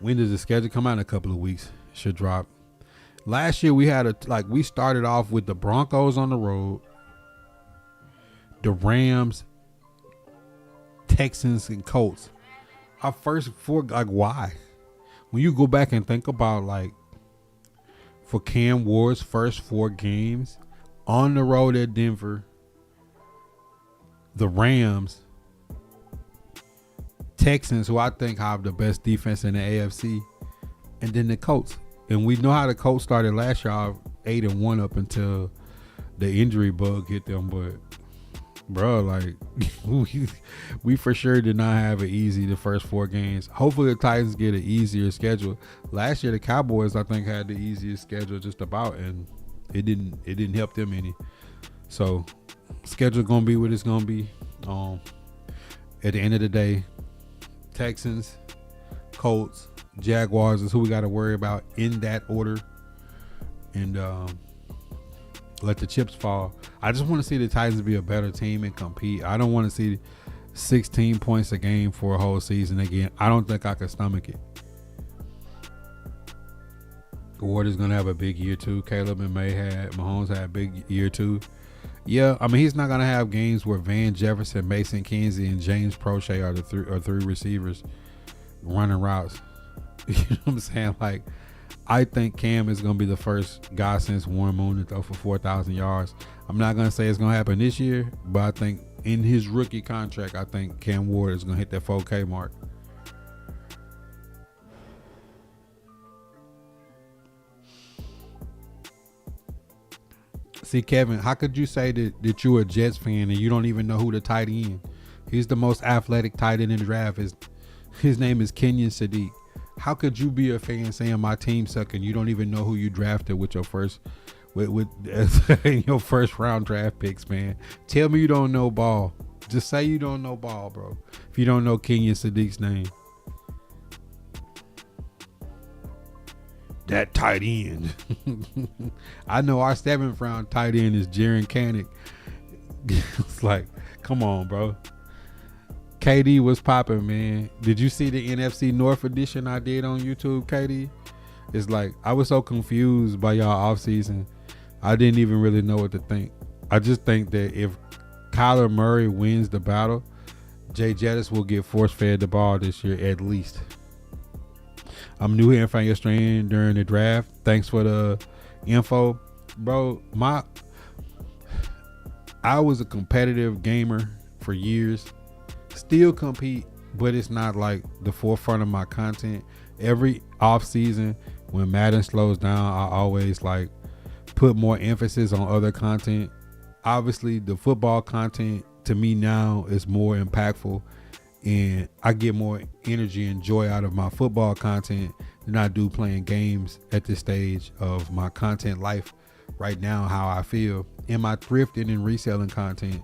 When does the schedule come out? In a couple of weeks. It should drop. Last year we had we started off with the Broncos on the road, the Rams, Texans, and Colts. Our first four, like, why? When you go back and think about, like, for Cam Ward's first 4 games on the road at Denver, the Rams, Texans, who I think have the best defense in the AFC, and then the Colts. And we know how the Colts started last year, 8-1 up until the injury bug hit them. But, bro, like, we for sure did not have it easy the first 4 games. Hopefully the Titans get an easier schedule. Last year the Cowboys, I think, had the easiest schedule just about, and it didn't help them any. So schedule gonna be what it's gonna be. At the end of the day, Texans, Colts, Jaguars is who we got to worry about in that order, and let the chips fall. I just want to see the Titans be a better team and compete. I don't want to see 16 points a game for a whole season again. I don't think I can stomach it. Ward is gonna have a big year too. Caleb and Mahomes had a big year too. Yeah, I mean, he's not gonna have games where Van Jefferson, Mason Kinsey, and James Prochet are the three receivers running routes. You know what I'm saying? Like, I think Cam is gonna be the first guy since Warren Moon to throw for 4,000 yards. I'm not gonna say it's gonna happen this year, but I think in his rookie contract, I think Cam Ward is gonna hit that 4K mark. See, Kevin, how could you say that you're a Jets fan and you don't even know who the tight end? He's the most athletic tight end in the draft. His name is Kenyon Sadiq. How could you be a fan saying my team suck and you don't even know who you drafted with your first your first round draft picks, man? Tell me you don't know ball. Just say you don't know ball, bro. If you don't know Kenyon Sadiq's name. That tight end. I know our 7th round tight end is Jaren Kanak. It's like, come on, bro. KD was popping, man. Did you see the NFC North edition I did on YouTube, KD? It's like, I was so confused by y'all offseason. I didn't even really know what to think. I just think that if Kyler Murray wins the battle, Jay Jettis will get force-fed the ball this year at least. I'm new here in Fan Your Strand during the draft. Thanks for the info. Bro, I was a competitive gamer for years. Still compete, but it's not like the forefront of my content. Every off season when Madden slows down, I always like put more emphasis on other content. Obviously the football content to me now is more impactful, and I get more energy and joy out of my football content than I do playing games at this stage of my content life. right now how I feel. In my thrifting and reselling content,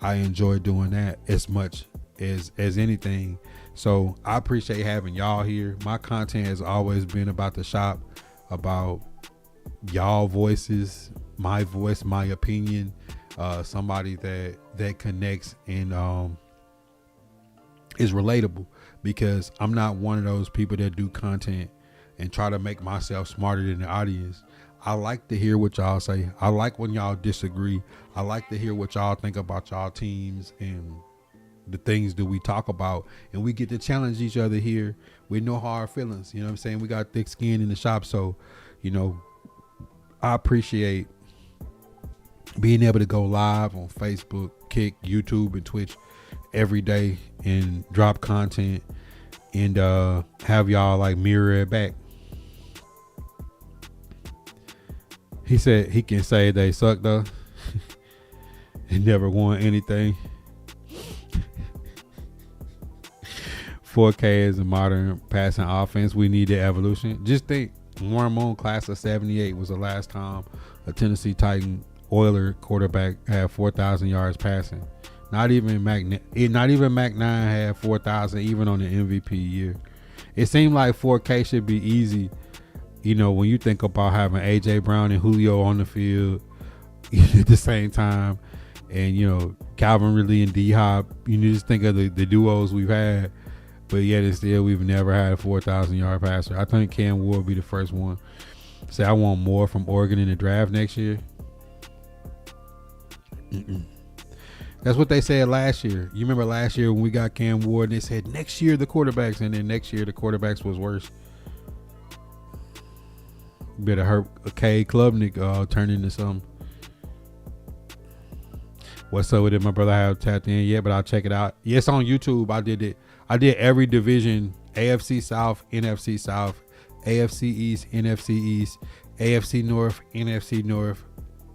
I enjoy doing that as much as anything. So I appreciate having y'all here. My content has always been about the shop, about y'all voices, my voice, my opinion, somebody that connects and is relatable, because I'm not one of those people that do content and try to make myself smarter than the audience. I like to hear what y'all say. I like when y'all disagree. I like to hear what y'all think about y'all teams and the things that we talk about, and we get to challenge each other here with no hard feelings. You know what I'm saying? We got thick skin in the shop. So, you know, I appreciate being able to go live on Facebook, Kick, YouTube, and Twitch every day and drop content and have y'all like mirror it back. He said he can say they suck though. He never won anything. 4K is a modern passing offense. We need the evolution. Just think, Warren Moon class of 78 was the last time a Tennessee Titan Oiler quarterback had 4,000 yards passing. Not even Mac 9 had 4,000 even on the MVP year. It seemed like 4K should be easy. You know, when you think about having AJ Brown and Julio on the field at the same time, and you know Calvin Ridley and D Hop, you just think of the duos we've had. But yet and still, we've never had a 4,000 yard passer. I think Cam Ward will be the first one. Say, I want more from Oregon in the draft next year. That's what they said last year. You remember last year when we got Cam Ward, and they said next year the quarterbacks, and then next year the quarterbacks was worse. Better hurt K Klubnik turn into something. What's up with it? My brother, I haven't tapped in yet, but I'll check it out. Yes, on YouTube. I did it. I did every division: AFC South, NFC South, AFC East, NFC East, AFC North, NFC North,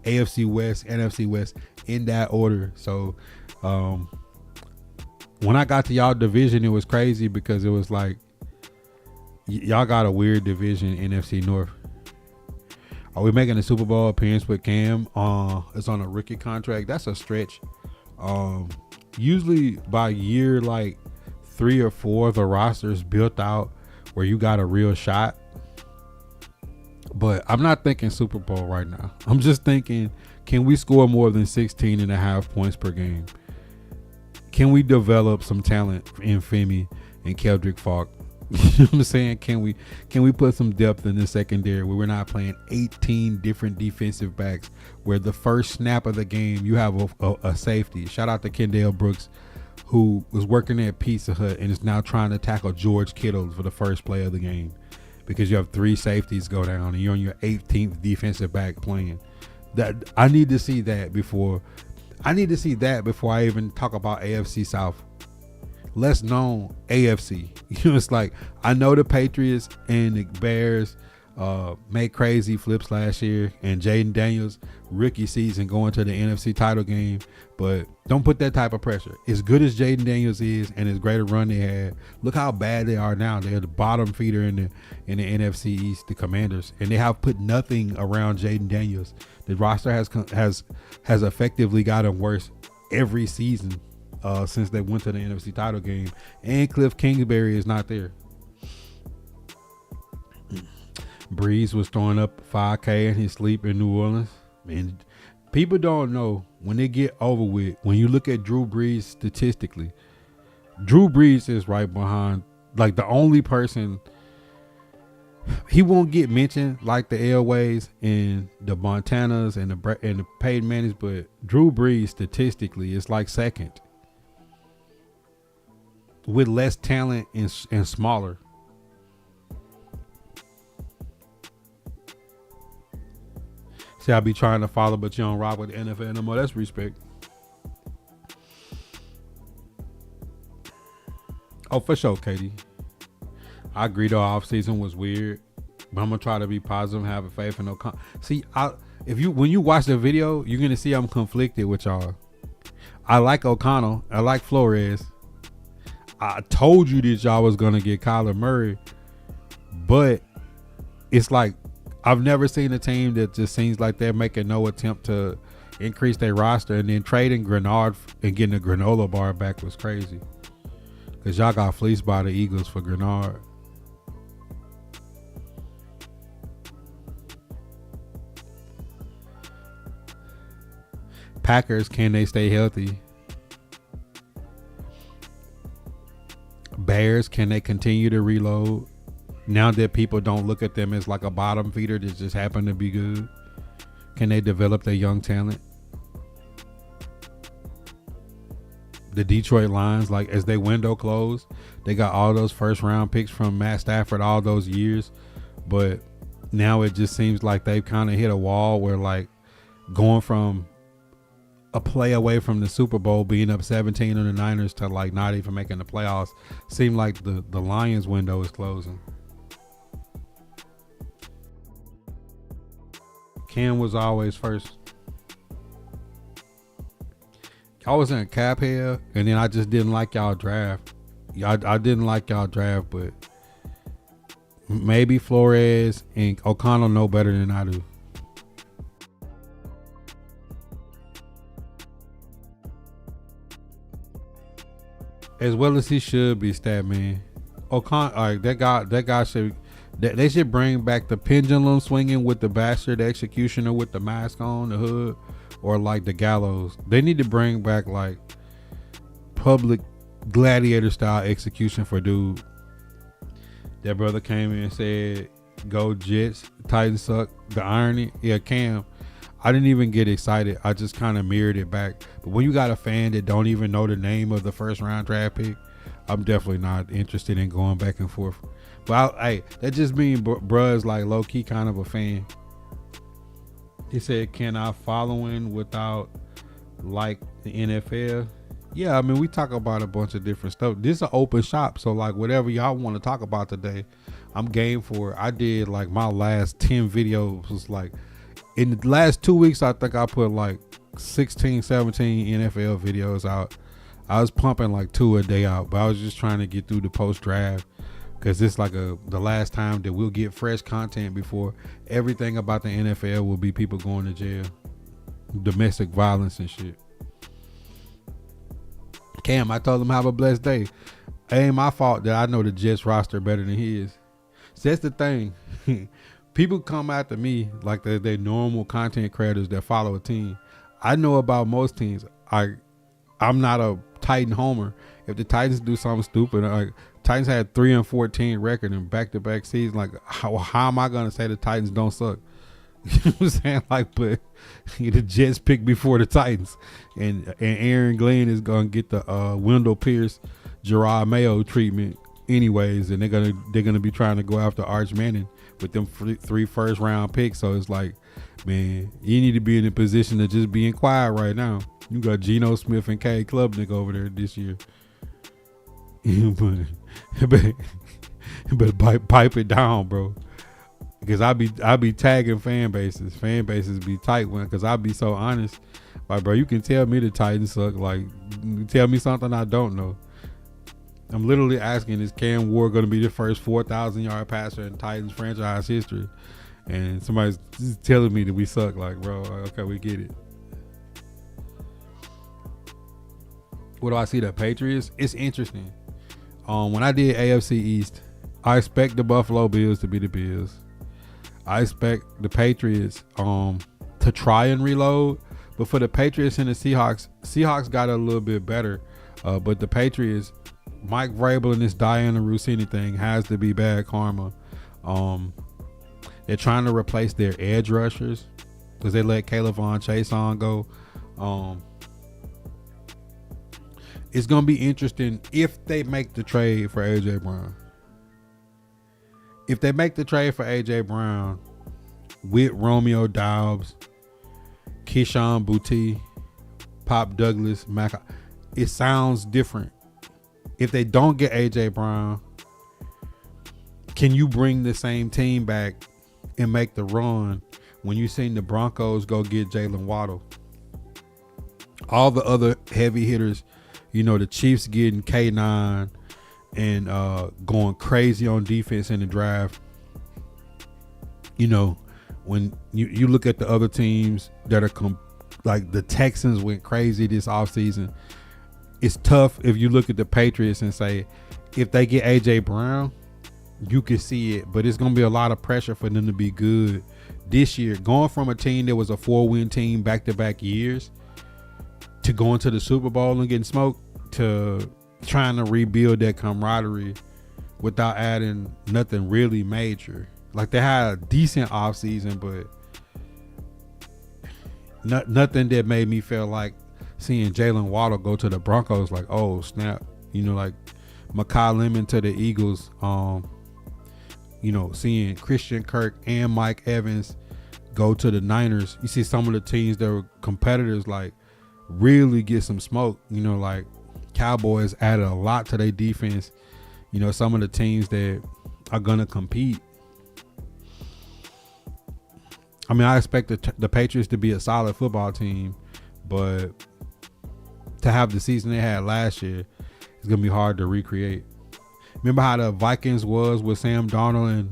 AFC West, NFC West, in that order. So when I got to y'all division, it was crazy because it was like y'all got a weird division, NFC North. Are we making a Super Bowl appearance with Cam? It's on a rookie contract. That's a stretch. Usually by year like 3 or 4, the roster's built out where you got a real shot. But I'm not thinking Super Bowl right now. I'm just thinking, can we score more than 16.5 points per game? Can we develop some talent in Femi and Keldrick Falk? You know what I'm saying? Can we put some depth in the secondary where we're not playing 18 different defensive backs, where the first snap of the game you have a safety? Shout out to Kendall Brooks, who was working at Pizza Hut and is now trying to tackle George Kittle for the first play of the game, because you have 3 safeties go down and you're on your 18th defensive back playing. That I need to see that before I even talk about AFC South. Less known AFC. You know, it's like, I know the Patriots and the Bears made crazy flips last year, and Jaden Daniels rookie season going to the NFC title game, but don't put that type of pressure. As good as Jaden Daniels is and as great a run they had, look how bad they are now. They're the bottom feeder in the NFC East, the Commanders, and they have put nothing around Jaden Daniels. The roster has effectively gotten worse every season since they went to the NFC title game, and Cliff Kingsbury is not there. Breeze was throwing up 5K in his sleep in New Orleans. And people don't know, when they get over with, when you look at Drew Brees statistically, Drew Brees is right behind, like the only person, he won't get mentioned like the Elways and the Montanas and the Peyton Mannings, but Drew Brees statistically is like second, with less talent and smaller. See, I be trying to follow, but you don't rock with the NFL no more. That's respect. Oh, for sure, Katie. I agree, the offseason was weird, but I'm gonna try to be positive and have a faith in O'Connell. See, when you watch the video, you're gonna see I'm conflicted with y'all. I like O'Connell. I like Flores. I told you that y'all was gonna get Kyler Murray, but it's like I've never seen a team that just seems like they're making no attempt to increase their roster, and then trading Grenard and getting a granola bar back was crazy. Because y'all got fleeced by the Eagles for Grenard. Packers, can they stay healthy? Bears, can they continue to reload now that people don't look at them as like a bottom feeder that just happen to be good? Can they develop their young talent? The Detroit Lions, like as they window closed, they got all those first round picks from Matt Stafford all those years, but now it just seems like they've kind of hit a wall where like going from a play away from the Super Bowl, being up 17 on the Niners, to like not even making the playoffs, seem like the Lions window is closing. Cam was always first. I was in a cap here, and then I just didn't like y'all draft. I didn't like y'all draft, but maybe Flores and O'Connell know better than I do. As well as he should be, stat man. O'Connell, all right, that guy should. They should bring back the pendulum swinging with the bastard executioner with the mask on the hood, or like the gallows. They need to bring back like public gladiator style execution for dude. That brother came in and said, "Go Jets, Titans suck." The irony, yeah, Cam. I didn't even get excited. I just kind of mirrored it back. But when you got a fan that don't even know the name of the first round draft pick, I'm definitely not interested in going back and forth. But hey, that just means bruh's like low key kind of a fan. He said, "Can I follow in without like the NFL?" Yeah, I mean, we talk about a bunch of different stuff. This is an open shop, so like whatever y'all want to talk about today, I'm game for it. I did like my last 10 videos was like, in the last 2 weeks, I think I put like 16, 17 NFL videos out. I was pumping like 2 a day out, but I was just trying to get through the post draft, because it's like the last time that we'll get fresh content before everything about the NFL will be people going to jail, domestic violence and shit. Cam, I told him have a blessed day. It ain't my fault that I know the Jets roster better than his. So that's the thing. People come after me like they're normal content creators that follow a team. I know about most teams. I'm not a Titan homer. If the Titans do something stupid, like Titans had 3-14 record in back-to-back seasons, like how am I gonna say the Titans don't suck? You know what I'm saying? Like, but the Jets picked before the Titans, and Aaron Glenn is gonna get the Wendell Pierce, Gerard Mayo treatment anyways, and they're gonna be trying to go after Arch Manning with them 3 first round picks. So it's like, man, you need to be in a position to just be quiet right now. You got Geno Smith and K. Klubnik over there this year. but pipe it down, bro. Because I be tagging fan bases. Fan bases be tight one, because I be so honest. Like, bro, you can tell me the Titans suck. Like, tell me something I don't know. I'm literally asking, is Cam Ward going to be the first 4,000-yard passer in Titans franchise history? And somebody's telling me that we suck. Like, bro, okay, we get it. What do I see? The Patriots? It's interesting. When I did AFC East, I expect the Buffalo Bills to be the Bills. I expect the Patriots to try and reload. But for the Patriots and the Seahawks got a little bit better. But the Patriots, Mike Vrabel and this Diana Rossini thing has to be bad karma. They're trying to replace their edge rushers because they let Caleb Von Chason go. It's going to be interesting if they make the trade for A.J. Brown. If they make the trade for A.J. Brown with Romeo Doubs, Keyshawn Boutte, Pop Douglas, it sounds different. If they don't get A.J. Brown, can you bring the same team back and make the run when you seen the Broncos go get Jalen Waddle? All the other heavy hitters, you know, the Chiefs getting K9 and going crazy on defense in the draft. You know, when you look at the other teams that are like the Texans went crazy this offseason. It's tough if you look at the Patriots and say, if they get A.J. Brown, you can see it. But it's going to be a lot of pressure for them to be good this year. Going from a team that was a 4-win team back-to-back years to going to the Super Bowl and getting smoked, to trying to rebuild that camaraderie without adding nothing really major. Like, they had a decent offseason, but nothing that made me feel like seeing Jalen Waddle go to the Broncos, like, oh, snap. You know, like Mekhi Lemon to the Eagles. You know, seeing Christian Kirk and Mike Evans go to the Niners. You see some of the teams that were competitors, like, really get some smoke. You know, like Cowboys added a lot to their defense. You know, some of the teams that are going to compete. I mean, I expect the Patriots to be a solid football team, but to have the season they had last year, it's going to be hard to recreate. Remember how the Vikings was with Sam Darnold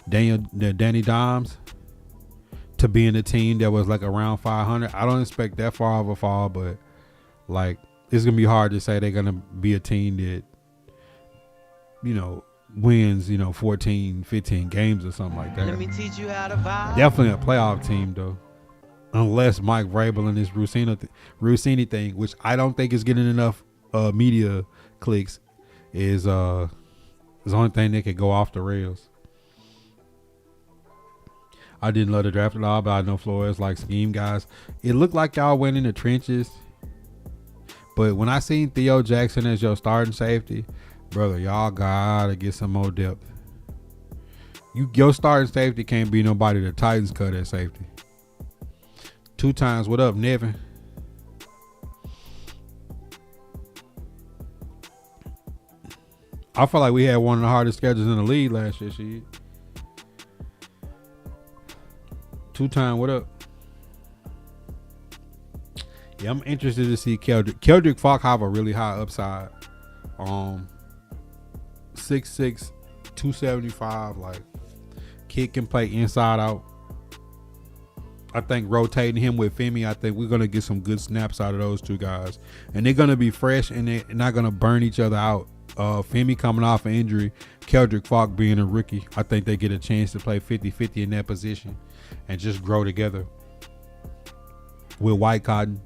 and Danny Dimes? To be in a team that was like around 500. I don't expect that far of a fall, but like, it's going to be hard to say they're going to be a team that, you know, wins, you know, 14, 15 games or something like that. Let me teach you how to vibe. Definitely a playoff team, though. Unless Mike Vrabel and his Rossini thing, which I don't think is getting enough media clicks, is the only thing that could go off the rails. I didn't love the draft at all, but I know Flores like scheme guys. It looked like y'all went in the trenches, but when I seen Theo Jackson as your starting safety, brother, y'all gotta get some more depth. Your starting safety can't be nobody the Titans cut at safety. 2 times. What up, Nevin? I feel like we had one of the hardest schedules in the league last year. Shit. 2 times. What up? Yeah, I'm interested to see Keldrick Falk have a really high upside. 6'6", 275. Like, kid can play inside out. I think rotating him with Femi, I think we're going to get some good snaps out of those 2 guys. And they're going to be fresh and they're not going to burn each other out. Femi coming off an injury, Keldrick Falk being a rookie, I think they get a chance to play 50-50 in that position and just grow together with White Cotton.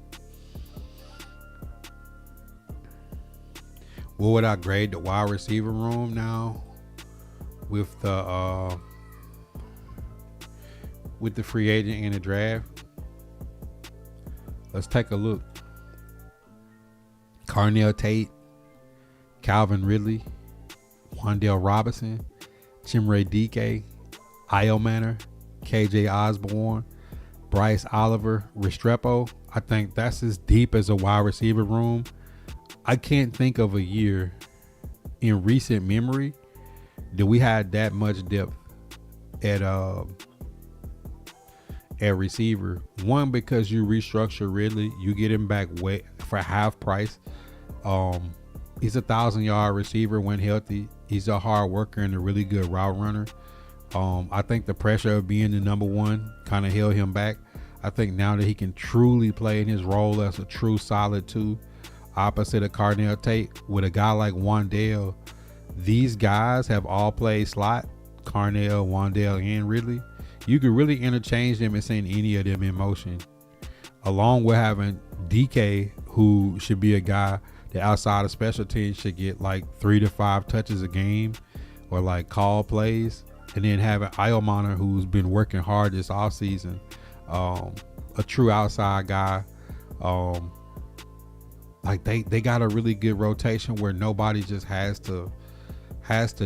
What would I grade the wide receiver room now with the free agent and the draft? Let's take a look. Carnell Tate, Calvin Ridley, Wan'Dale Robinson, Chimere Dike, Io Manor, KJ Osborne, Bryce Oliver, Restrepo. I think that's as deep as a wide receiver room. I can't think of a year in recent memory that we had that much depth at receiver. One, because you restructure Ridley, you get him back way for half price. He's a 1,000-yard receiver when healthy. He's a hard worker and a really good route runner. I think the pressure of being the number 1 kind of held him back. I think now that he can truly play in his role as a true solid 2, opposite of Carnell Tate, with a guy like Wan'Dale, these guys have all played slot. Carnell, Wan'Dale, and Ridley. You could really interchange them and send any of them in motion, along with having DK, who should be a guy that outside of special teams should get like 3 to 5 touches a game or like call plays. And then having Iomana, who's been working hard this offseason, a true outside guy. Like they got a really good rotation where nobody just has to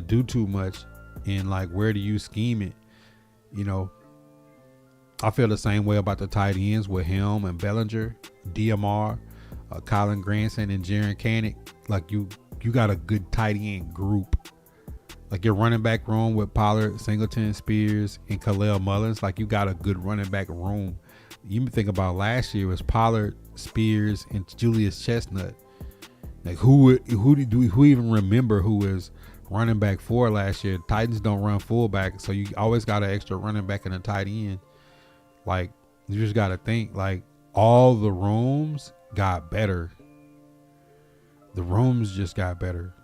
do too much. And like, where do you scheme it? You know, I feel the same way about the tight ends with Helm and Bellinger, DMR, Colin Granson, and Jaron Canick. Like, you got a good tight end group. Like, your running back room with Pollard, Singleton, Spears, and Khalil Mullins. Like, you got a good running back room. You think about last year was Pollard, Spears, and Julius Chestnut. Like, who even remember who was running back 4 last year? Titans don't run fullback, so you always got an extra running back and a tight end. Like, you just got to think, like, all the rooms got better. The rooms just got better.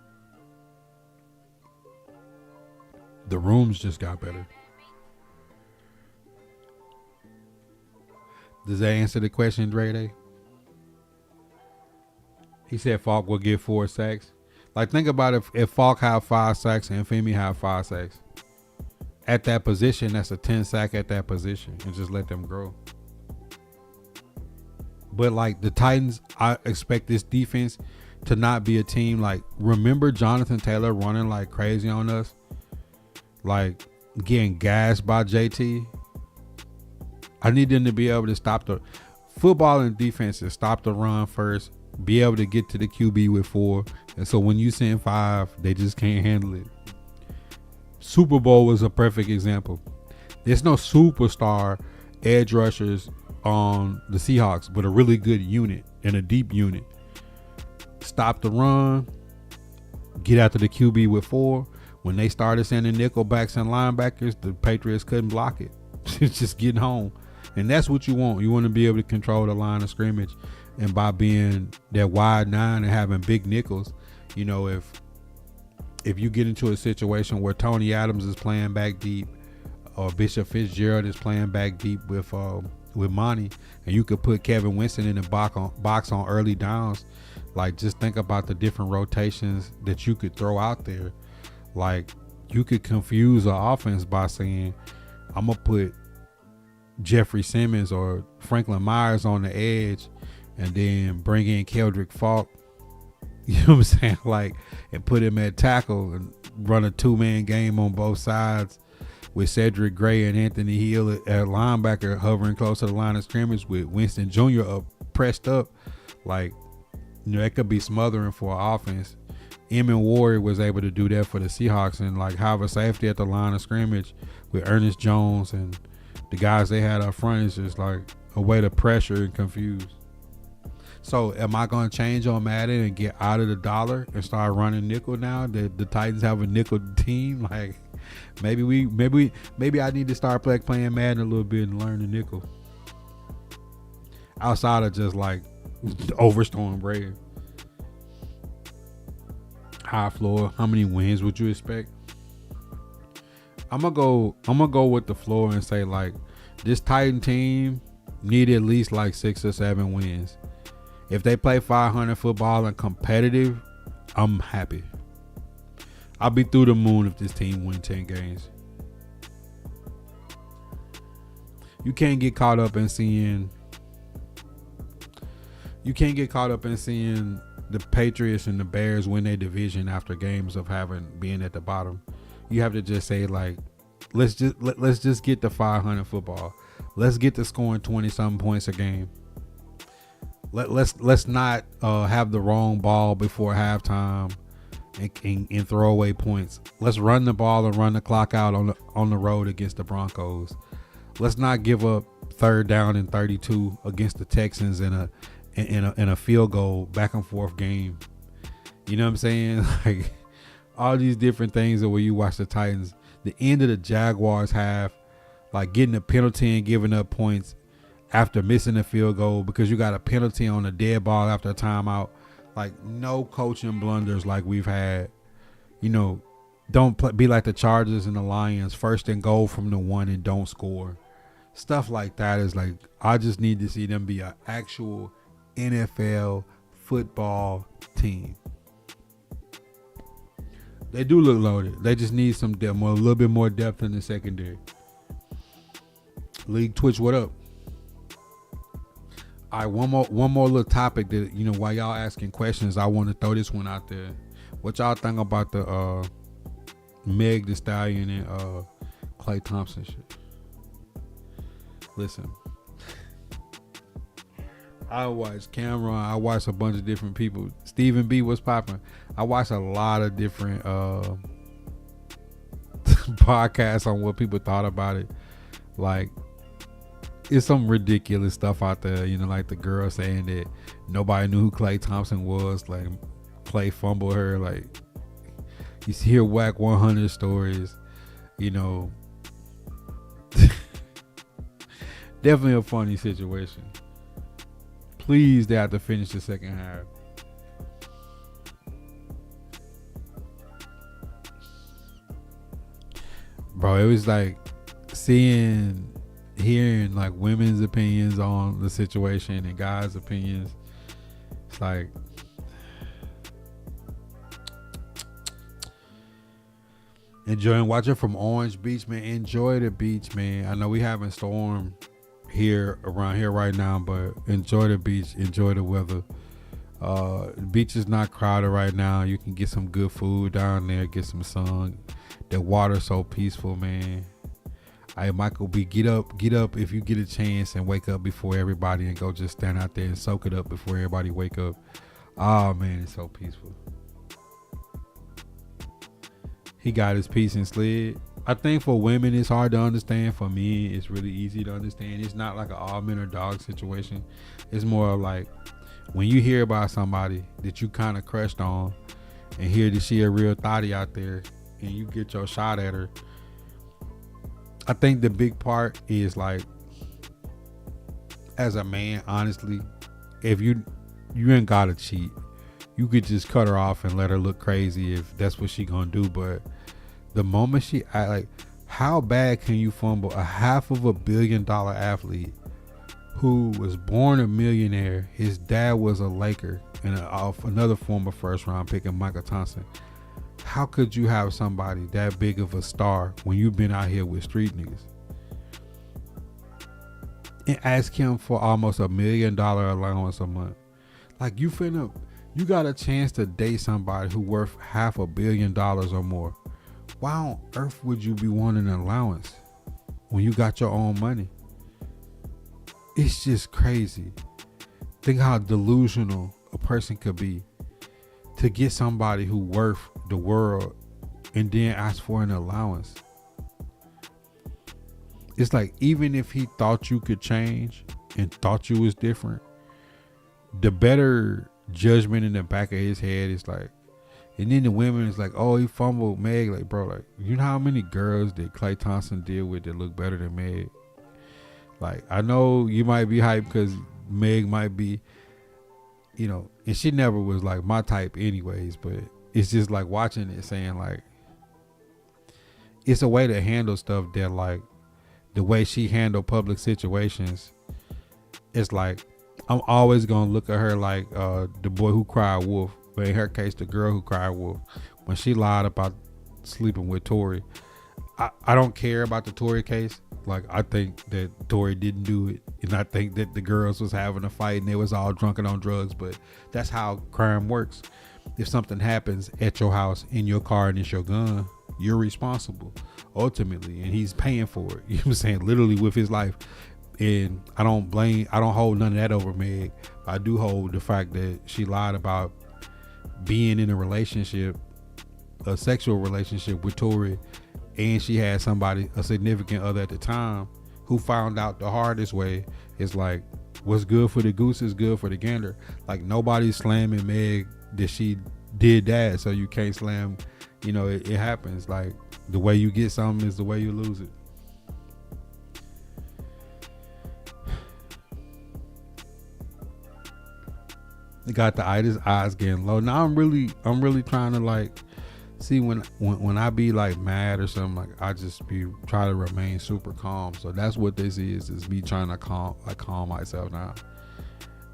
The rooms just got better. Does that answer the question, Dre? He said Falk will get 4 sacks. Like, think about if Falk had 5 sacks and Femi had 5 sacks. At that position, that's a 10 sack at that position, and just let them grow. But like the Titans, I expect this defense to not be a team like, remember Jonathan Taylor running like crazy on us? Like getting gassed by JT. I need them to be able to stop the football and defenses, stop the run first, be able to get to the QB with 4. And so when you send 5, they just can't handle it. Super Bowl was a perfect example. There's no superstar edge rushers on the Seahawks, but a really good unit and a deep unit. Stop the run, get after the QB with 4. When they started sending nickelbacks and linebackers, the Patriots couldn't block it. It's just getting home. And that's what you want. You want to be able to control the line of scrimmage. And by being that wide 9 and having big nickels, you know, if you get into a situation where Tony Adams is playing back deep, or Bishop Fitzgerald is playing back deep with Monty, and you could put Kevin Winston in the box on early downs, like, just think about the different rotations that you could throw out there. Like, you could confuse an offense by saying, I'm going to put Jeffrey Simmons or Franklin Myers on the edge and then bring in Keldrick Falk, you know what I'm saying? Like, and put him at tackle and run a 2-man game on both sides with Cedric Gray and Anthony Hill at linebacker hovering close to the line of scrimmage with Winston Jr. up, pressed up. Like, you know, that could be smothering for an offense. Emmett Ward was able to do that for the Seahawks and like have a safety at the line of scrimmage with Ernest Jones and the guys they had up front is just like a way to pressure and confuse. So am I going to change on Madden and get out of the dollar and start running nickel now that the Titans have a nickel team? Like, maybe I need to start playing Madden a little bit and learn the nickel. Outside of just like overstorm Brave. High floor. How many wins would you expect? I'm gonna go with the floor and say like this Titan team need at least like 6 or 7 wins. If they play 500 football and competitive, I'm happy. I'll be through the moon if this team wins 10 games. You can't get caught up in seeing the Patriots and the Bears win their division after games of being at the bottom. You have to just say like, let's just get the 500 football. Let's get to scoring 20-something points a game. Let's not have the wrong ball before halftime and throw away points. Let's run the ball and run the clock out on the road against the Broncos. Let's not give up 3rd down and 32 against the Texans in a field goal back and forth game. You know what I'm saying? Like all these different things that where you watch the Titans, the end of the Jaguars half, like getting a penalty and giving up points after missing a field goal because you got a penalty on a dead ball after a timeout. Like no coaching blunders like we've had. You know, don't be like the Chargers and the Lions, 1st and goal from the 1 and don't score. Stuff like that is like, I just need to see them be an actual NFL football team. They do look loaded. They just need some depth, a little bit more depth in the secondary. League Twitch, what up? All right, one more little topic that, you know, while y'all asking questions, I want to throw this one out there. What y'all think about the Meg Thee Stallion and Klay Thompson shit? Listen, I watched Cameron. I watched a bunch of different people. Stephen B was popping. I watched a lot of different podcasts on what people thought about it. Like, it's some ridiculous stuff out there, you know, like the girl saying that nobody knew who Klay Thompson was. Like, Klay fumbled her. Like, you see her whack 100 stories, you know. Definitely a funny situation. Please, they have to finish the second half. Bro, it was like hearing like women's opinions on the situation and guys' opinions. It's like, enjoying watching from Orange Beach, man. Enjoy the beach, man. I know we having storm here around here right now, but enjoy the beach, enjoy the weather. The beach is not crowded right now. You can get some good food down there, get some sun. The water's so peaceful, man. Hey, Michael B, get up if you get a chance and wake up before everybody and go just stand out there and soak it up before everybody wake up. Oh man, it's so peaceful. He got his piece and slid. I think for women it's hard to understand. For me, it's really easy to understand. It's not like an all men or dog situation. It's more like when you hear about somebody that you kind of crushed on and hear that she a real thotty out there and you get your shot at her. I think the big part is like, as a man, honestly, if you ain't gotta cheat. You could just cut her off and let her look crazy if that's what she gonna do. But the moment how bad can you fumble a $500 million athlete who was born a millionaire? His dad was a Laker and another former first round pick in Michael Thompson. How could you have somebody that big of a star when you've been out here with street niggas and ask him for almost $1 million allowance a month? Like, you got a chance to date somebody who worth $500 million or more. Why on earth would you be wanting an allowance when you got your own money? It's just crazy. Think how delusional a person could be to get somebody who worth the world and then ask for an allowance. It's like, even if he thought you could change and thought you was different, the better judgment in the back of his head is like, and then the women is like, oh, he fumbled Meg. Like, bro, like, you know how many girls that Klay Thompson deal with that look better than Meg? Like, I know you might be hyped because Meg might be, and she never was like my type anyways, but it's just like watching it saying like, it's a way to handle stuff that, like, the way she handled public situations, it's like, I'm always gonna look at her like the boy who cried wolf, but in her case, the girl who cried wolf, when she lied about sleeping with Tory. I don't care about the Tory case. Like, I think that Tory didn't do it, and I think that the girls was having a fight and they was all drunk and on drugs, but that's how crime works. If something happens at your house, in your car, and it's your gun, you're responsible ultimately, and he's paying for it. You know what I'm saying? Literally with his life. And I don't hold none of that over Meg. I do hold the fact that she lied about being in a sexual relationship with Tory, and she had a significant other at the time, who found out the hardest way. It's like, what's good for the goose is good for the gander. Like, nobody's slamming Meg that she did that, so you can't slam. It happens. Like, the way you get something is the way you lose it. He got his eyes getting low. Now I'm really trying to, like, see when I be like mad or something, like, I just try to remain super calm. So that's what this is me trying to calm myself now.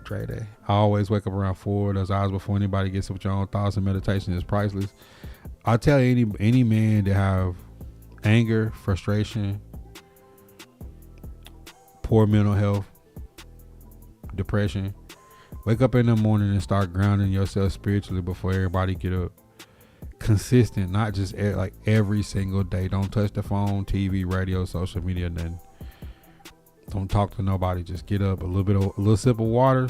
Trey Day. I always wake up around 4. Those hours before anybody gets up with your own thoughts, and meditation is priceless. I tell any man that have anger, frustration, poor mental health, depression, wake up in the morning and start grounding yourself spiritually before everybody get up. Consistent, not just like every single day. Don't touch the phone, TV, radio, social media, nothing. Don't talk to nobody. Just get up, a little sip of water,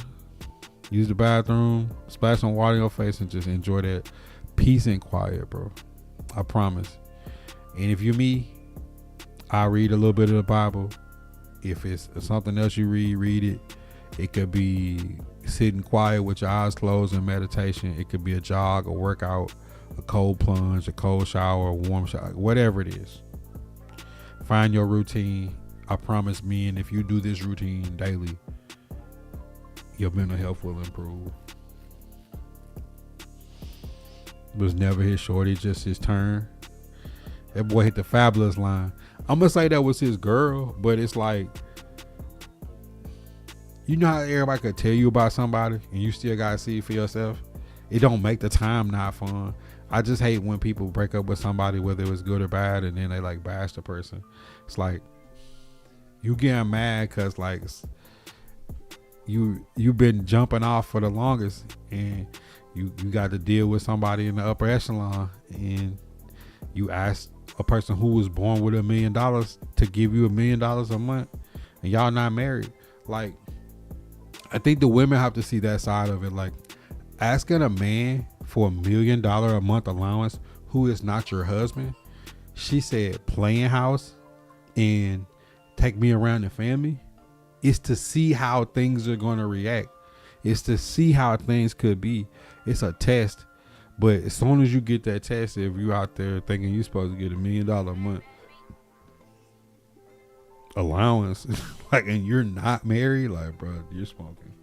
use the bathroom, splash some water in your face, and just enjoy that peace and quiet, bro. I promise. And if you're me, I read a little bit of the Bible. If it's something else you read it. It could be sitting quiet with your eyes closed in meditation. It could be a jog, a workout, a cold plunge, a cold shower, a warm shower, whatever it is. Find your routine. I promise me, and if you do this routine daily, your mental health will improve. It was never his shorty, just his turn. That boy hit the fabulous line. I'm gonna say that was his girl, but it's like, you know how everybody could tell you about somebody and you still gotta see it for yourself? It don't make the time not fun. I just hate when people break up with somebody, whether it was good or bad, and then they like bash the person. It's like, you getting mad because like you've been jumping off for the longest, and you got to deal with somebody in the upper echelon, and you ask a person who was born with $1 million to give you $1 million a month, and y'all not married. Like, I think the women have to see that side of it. Like, asking a man for $1 million a month allowance who is not your husband, she said playing house and take me around the family, is to see how things are going to react. It's to see how things could be. It's a test. But as soon as you get that test, if you out there thinking you're supposed to get $1 million a month allowance, like, and you're not married, like, bro, you're smoking.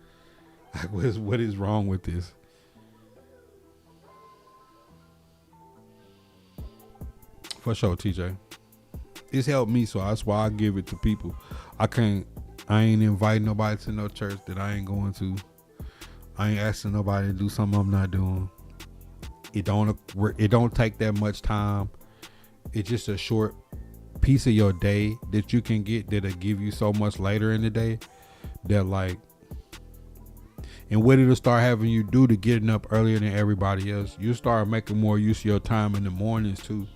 Like, what is wrong with this? For sure, TJ. It's helped me, so that's why I give it to people. I ain't inviting nobody to no church that I ain't going to. I ain't asking nobody to do something I'm not doing. It don't take that much time. It's just a short piece of your day that you can get that'll give you so much later in the day that, like, and what it'll start having you do to getting up earlier than everybody else. You start making more use of your time in the mornings too.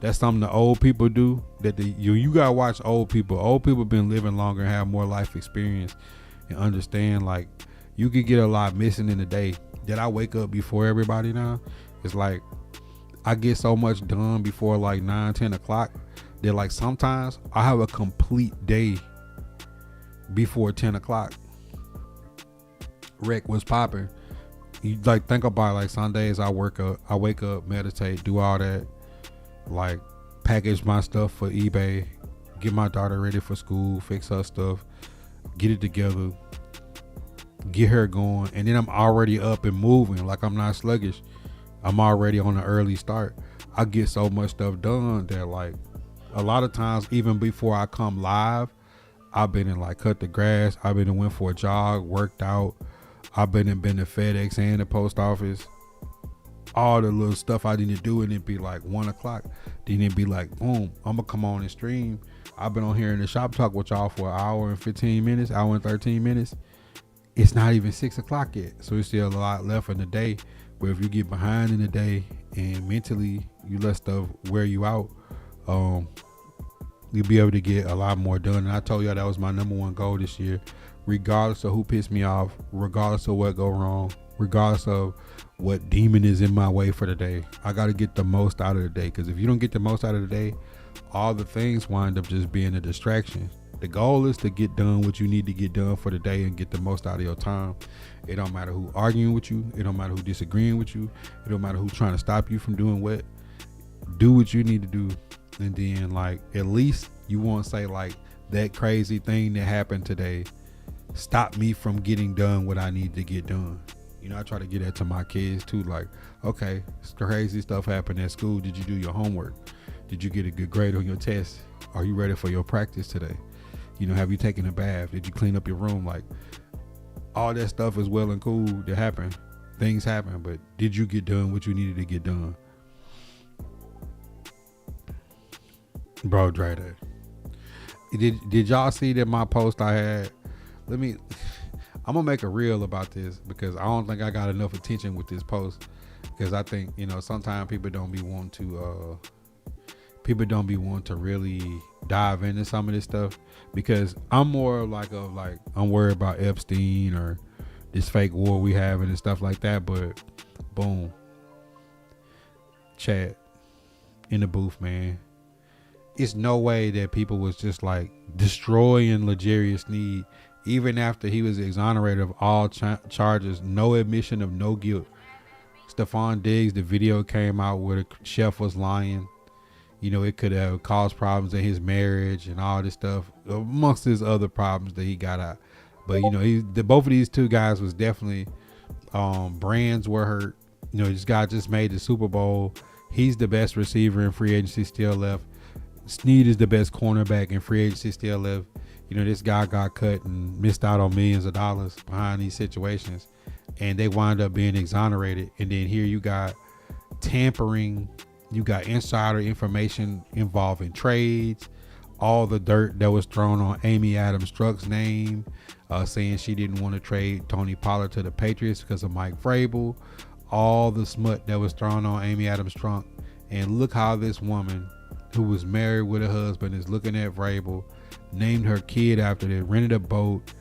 That's something the old people do. That you gotta watch old people. Old people been living longer and have more life experience and understand, like, you could get a lot missing in the day. That I wake up before everybody now. It's like I get so much done before like 9-10 o'clock that, like, sometimes I have a complete day before 10 o'clock. Wreck was popping. You like think about it, like Sundays I wake up, meditate, do all that, like package my stuff for eBay, get my daughter ready for school, fix her stuff, get it together, get her going, and then I'm already up and moving. Like, I'm not sluggish. I'm already on an early start. I get so much stuff done that, like, a lot of times, even before I come live, I've been in, like, cut the grass. I've been and went for a jog, worked out. I've been to FedEx and the post office. All the little stuff I need to do, and it'd be like 1 o'clock. Then it'd be like, boom, I'm gonna come on and stream. I've been on here in the shop talk with y'all for an hour and 15 minutes, hour and 13 minutes. It's not even 6 o'clock yet, so it's still a lot left in the day. But if you get behind in the day and mentally you let stuff wear you out, you'll be able to get a lot more done. And I told y'all that was my number one goal this year, regardless of who pissed me off, regardless of what go wrong, regardless of what demon is in my way for the day. I got to get the most out of the day, because if you don't get the most out of the day, all the things wind up just being a distraction. The goal is to get done what you need to get done for the day and get the most out of your time. It don't matter who arguing with you. It don't matter who disagreeing with you. It don't matter who trying to stop you from doing what. Do what you need to do. And then, like, at least you won't say, like, that crazy thing that happened today stopped me from getting done what I need to get done. You know, I try to get that to my kids too. Like, okay, crazy stuff happened at school. Did you do your homework? Did you get a good grade on your test? Are you ready for your practice today? You know, have you taken a bath? Did you clean up your room? Like, all that stuff is well and cool to happen. Things happen, but did you get done what you needed to get done? Bro, Dre that. Did y'all see that my post I had? I'm gonna make a reel about this, because I don't think I got enough attention with this post, because I think, you know, sometimes people don't be wanting to really dive into some of this stuff, because I'm more like I'm worried about Epstein or this fake war we having and stuff like that. But boom, chat in the booth, man. It's no way that people was just like destroying L'Jarius Sneed even after he was exonerated of all charges, no admission of no guilt. Stephon Diggs, the video came out where the chef was lying. It could have caused problems in his marriage and all this stuff, amongst his other problems that he got out. But both of these two guys was definitely brands were hurt. This guy just made the Super Bowl. He's the best receiver in free agency still left. Snead is the best cornerback in free agency still left. This guy got cut and missed out on millions of dollars behind these situations, and they wind up being exonerated. And then here you got tampering, you got insider information involving trades, all the dirt that was thrown on Amy Adams Struck's name, saying she didn't want to trade Tony Pollard to the Patriots because of Mike Vrabel, all the smut that was thrown on Amy Adams Strunk. And look how this woman, who was married with a husband, is looking at Vrabel, named her kid after it, rented a boat,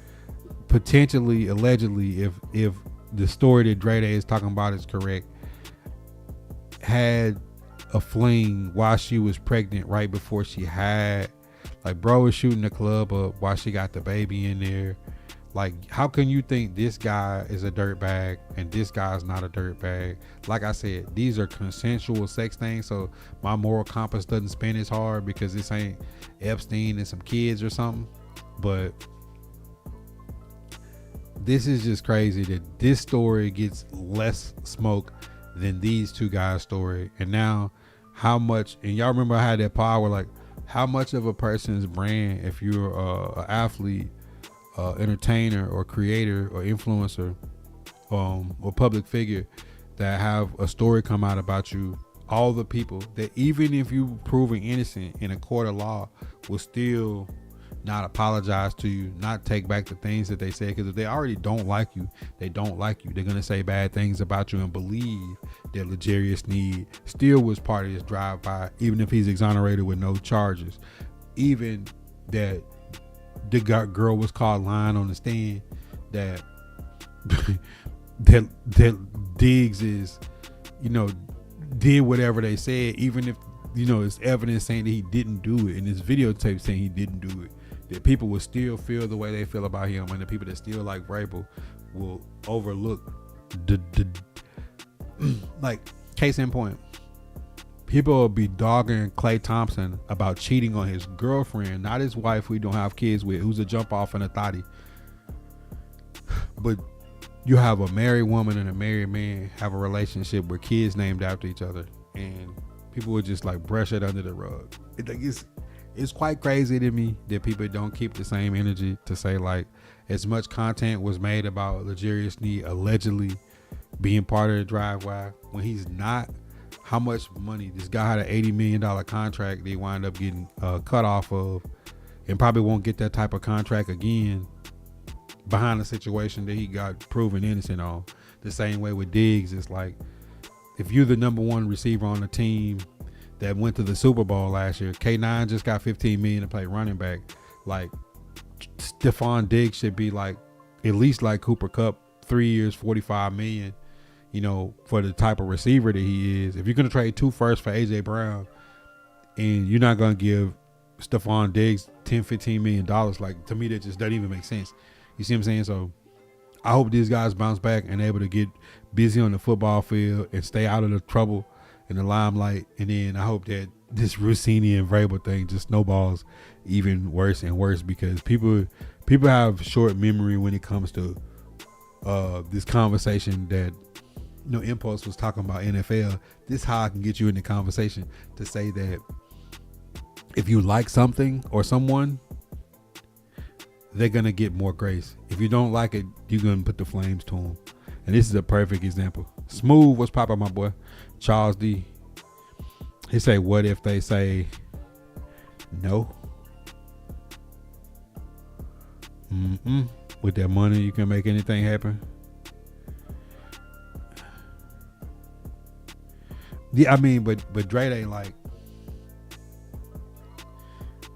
potentially, allegedly, if the story that Dre Day is talking about is correct, had a fling while she was pregnant, right before she had, like, bro was shooting the club up while she got the baby in there. Like, how can you think this guy is a dirtbag and this guy's not a dirtbag? Like I said, these are consensual sex things, so my moral compass doesn't spin as hard because this ain't Epstein and some kids or something. But this is just crazy that this story gets less smoke than these two guys' story. And now, how much, and y'all remember I had that power, like, how much of a person's brand, if you're an athlete, entertainer or creator or influencer, or public figure, that have a story come out about you, all the people that, even if you proven innocent in a court of law, will still not apologize to you, not take back the things that they said. Because if they already don't like you, they don't like you. They're going to say bad things about you and believe that L'Jarius Sneed still was part of this drive-by, even if he's exonerated with no charges. Even that the girl was caught lying on the stand, that that Diggs is, did whatever they said, even if, it's evidence saying that he didn't do it, and this videotape saying he didn't do it, that people will still feel the way they feel about him, and the people that still like Vrabel will overlook the like, case in point, people will be dogging Klay Thompson about cheating on his girlfriend, not his wife, who he don't have kids with, who's a jump off and a thotty. But you have a married woman and a married man have a relationship with kids named after each other, and people would just like brush it under the rug. It's quite crazy to me that people don't keep the same energy to say, like, as much content was made about L'Jarius Sneed allegedly being part of the drive-by when he's not. How much money this guy had, an $80 million contract they wind up getting cut off of, and probably won't get that type of contract again behind a situation that he got proven innocent on. The same way with Diggs, it's like, if you're the number one receiver on the team that went to the Super Bowl last year, K9 just got $15 million to play running back. Like, Stephon Diggs should be like, at least like Cooper Kupp, 3 years, $45 million. For the type of receiver that he is. If you're going to trade 2 firsts for AJ Brown, and you're not going to give Stephon Diggs $10-15 million, like, to me that just doesn't even make sense. You see what I'm saying? So I hope these guys bounce back and able to get busy on the football field and stay out of the trouble and the limelight. And then I hope that this Rossini and Vrabel thing just snowballs even worse and worse, because people have short memory when it comes to this conversation that Impulse was talking about NFL. This is how I can get you in the conversation to say that if you like something or someone, they're going to get more grace. If you don't like it, you're going to put the flames to them. And this is a perfect example. Smooth, what's poppin', my boy? Charles D. He say, what if they say no? With that money, you can make anything happen. Yeah, I mean, but Dre ain't like,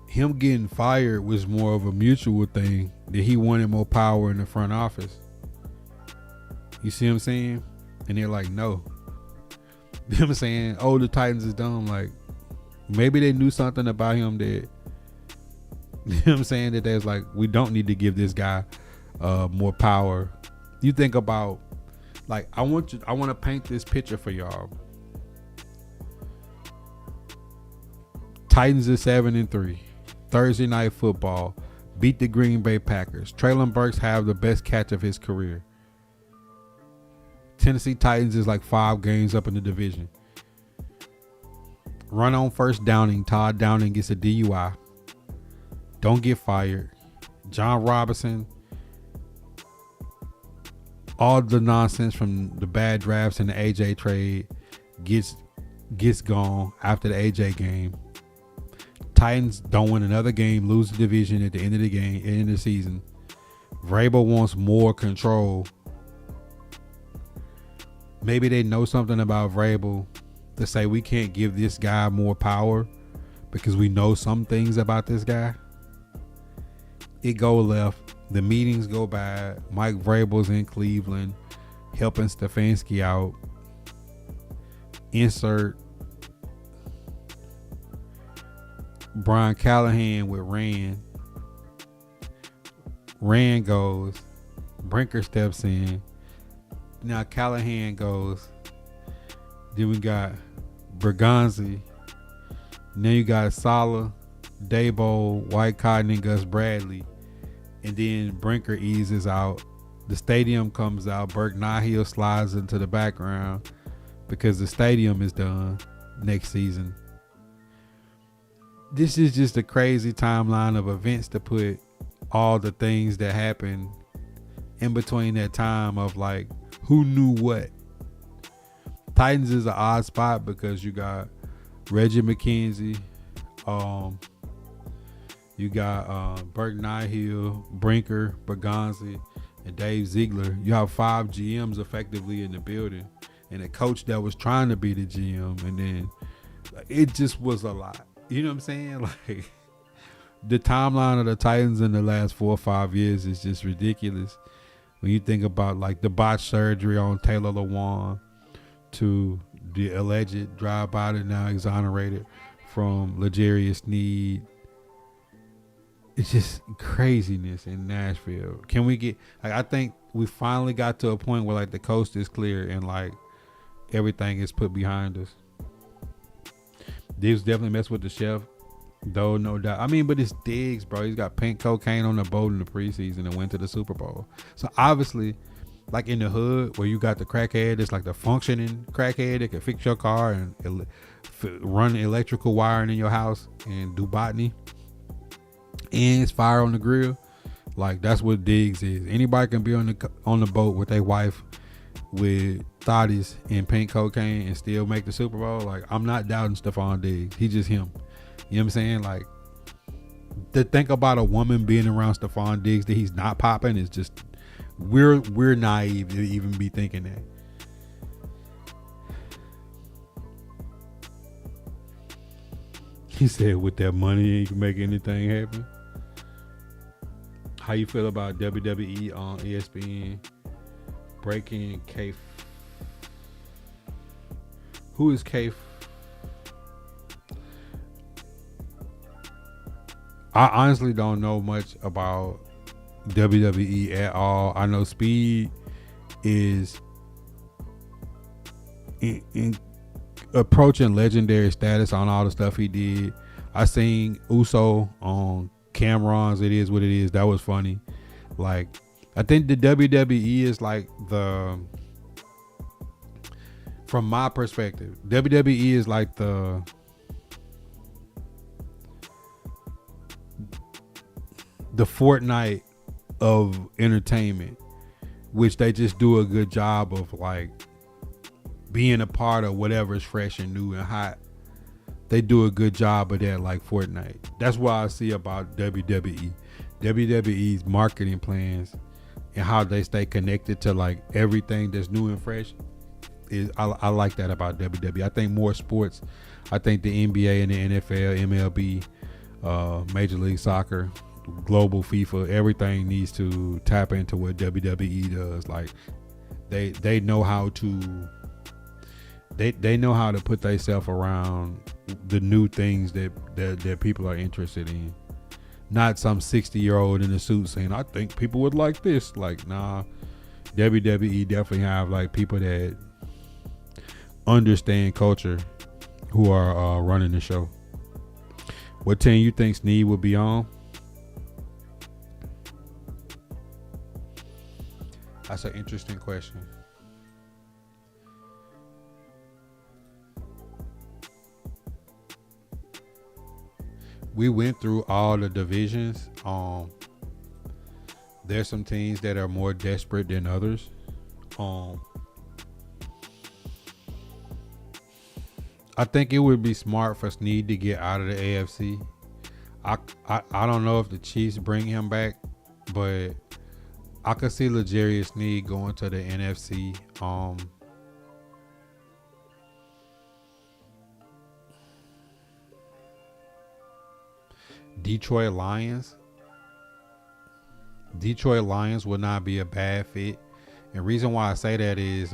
him getting fired was more of a mutual thing, that he wanted more power in the front office. You see what I'm saying? And they're like, no. Them saying, oh, the Titans is dumb. Like, maybe they knew something about him that, you know what I'm saying, that there's like, we don't need to give this guy more power. You think about, like, I want to paint this picture for y'all. Titans is 7-3. Thursday night football. Beat the Green Bay Packers. Traylon Burks have the best catch of his career. Tennessee Titans is like 5 games up in the division. Run on first downing. Todd Downing gets a DUI. Don't get fired. John Robinson. All the nonsense from the bad drafts and the AJ trade gets gone after the AJ game. Titans don't win another game, lose the division at the end of the game, end of the season. Vrabel wants more control. Maybe they know something about Vrabel to say we can't give this guy more power because we know some things about this guy. It go left. The meetings go bad. Mike Vrabel's in Cleveland helping Stefanski out. Insert Brian Callahan with Rand. Rand goes. Brinker steps in. Now Callahan goes. Then we got Bergonzi. Now you got Sala, Dabo, White Cotton, and Gus Bradley. And then Brinker eases out. The stadium comes out. Burke Nihil slides into the background because the stadium is done next season. This is just a crazy timeline of events to put all the things that happened in between that time of like who knew what. Titans is an odd spot because you got Reggie McKenzie, you got Burke Nihil, Brinker, Bergonzi, and Dave Ziegler. You have 5 GMs effectively in the building and a coach that was trying to be the GM, and then it just was a lot. You know what I'm saying? Like the timeline of the Titans in the last 4 or 5 years is just ridiculous. When you think about like the botched surgery on Taylor Lewan to the alleged drive-by that now exonerated from L'Jarius Sneed. It's just craziness in Nashville. Can we get like I think we finally got to a point where like the coast is clear and like everything is put behind us. Diggs definitely messed with the chef, though, no doubt. I mean, but it's Diggs, bro. He's got pink cocaine on the boat in the preseason and went to the Super Bowl. So obviously, like in the hood where you got the crackhead, it's like the functioning crackhead that can fix your car and run electrical wiring in your house and do botany. And it's fire on the grill. Like that's what Diggs is. Anybody can be on the boat with their wife with thotties and pink cocaine and still make the Super Bowl. Like I'm not doubting Stephon Diggs. He's just him. You know what I'm saying? Like to think about a woman being around Stephon Diggs that he's not popping is just we're naive to even be thinking that. He said with that money you can make anything happen. How you feel about WWE on ESPN breaking K? Who is K? I honestly don't know much about WWE at all. I know Speed is in approaching legendary status on all the stuff he did. I seen Uso on Cameron's It Is What It Is. That was funny. Like I think the WWE is like from my perspective, WWE is like the Fortnite of entertainment, which they just do a good job of like being a part of whatever is fresh and new and hot. They do a good job of that, like Fortnite. That's what I see about WWE. WWE's marketing plans and how they stay connected to like everything that's new and fresh is I like that about WWE. I think more sports. I think the NBA and the NFL, MLB, Major League Soccer, global FIFA, everything needs to tap into what WWE does. Like they know how to they know how to put themselves around the new things that people are interested in. Not some 60-year-old in a suit saying, I think people would like this. Like, nah, WWE definitely have like people that understand culture who are running the show. What team you think Snead would be on? That's an interesting question. We went through all the divisions. There's some teams that are more desperate than others. I think it would be smart for Snead to get out of the AFC. I don't know if the Chiefs bring him back, but I could see L'Jarius Snead going to the NFC. Detroit Lions. Detroit Lions would not be a bad fit. And reason why I say that is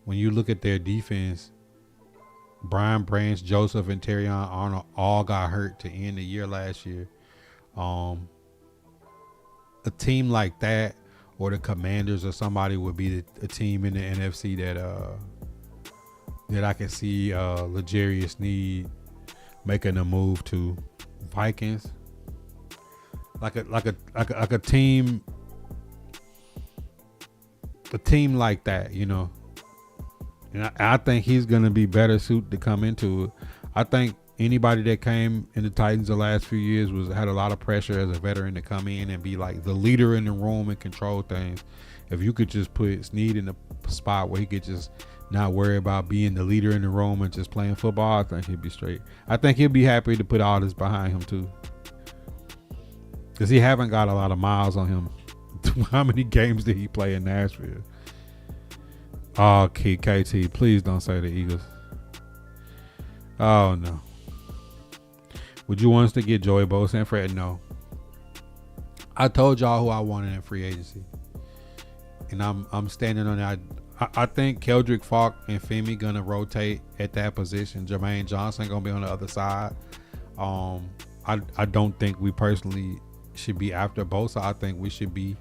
when you look at their defense, Brian Branch, Joseph, and Terrion Arnold all got hurt to end the year last year. A team like that, or the Commanders, or somebody would be a team in the NFC that I can see L'Jarius Snead making a move to. Vikings, like a team like that, you know. And I think he's gonna be better suited to come into it. I think anybody that came in the Titans the last few years had a lot of pressure as a veteran to come in and be like the leader in the room and control things. If you could just put Snead in a spot where he could just not worry about being the leader in the room and just playing football, I think he'd be straight. I think he'll be happy to put all this behind him too, because he haven't got a lot of miles on him. How many games did he play in Nashville? Oh, KT, please don't say the Eagles. Oh no. Would you want us to get Joey Bosa and Fred? No. I told y'all who I wanted in free agency, and I'm standing on that. I think Keldrick Falk and Femi gonna rotate at that position. Jermaine Johnson gonna be on the other side. I don't think we personally should be after Bosa. I think we should be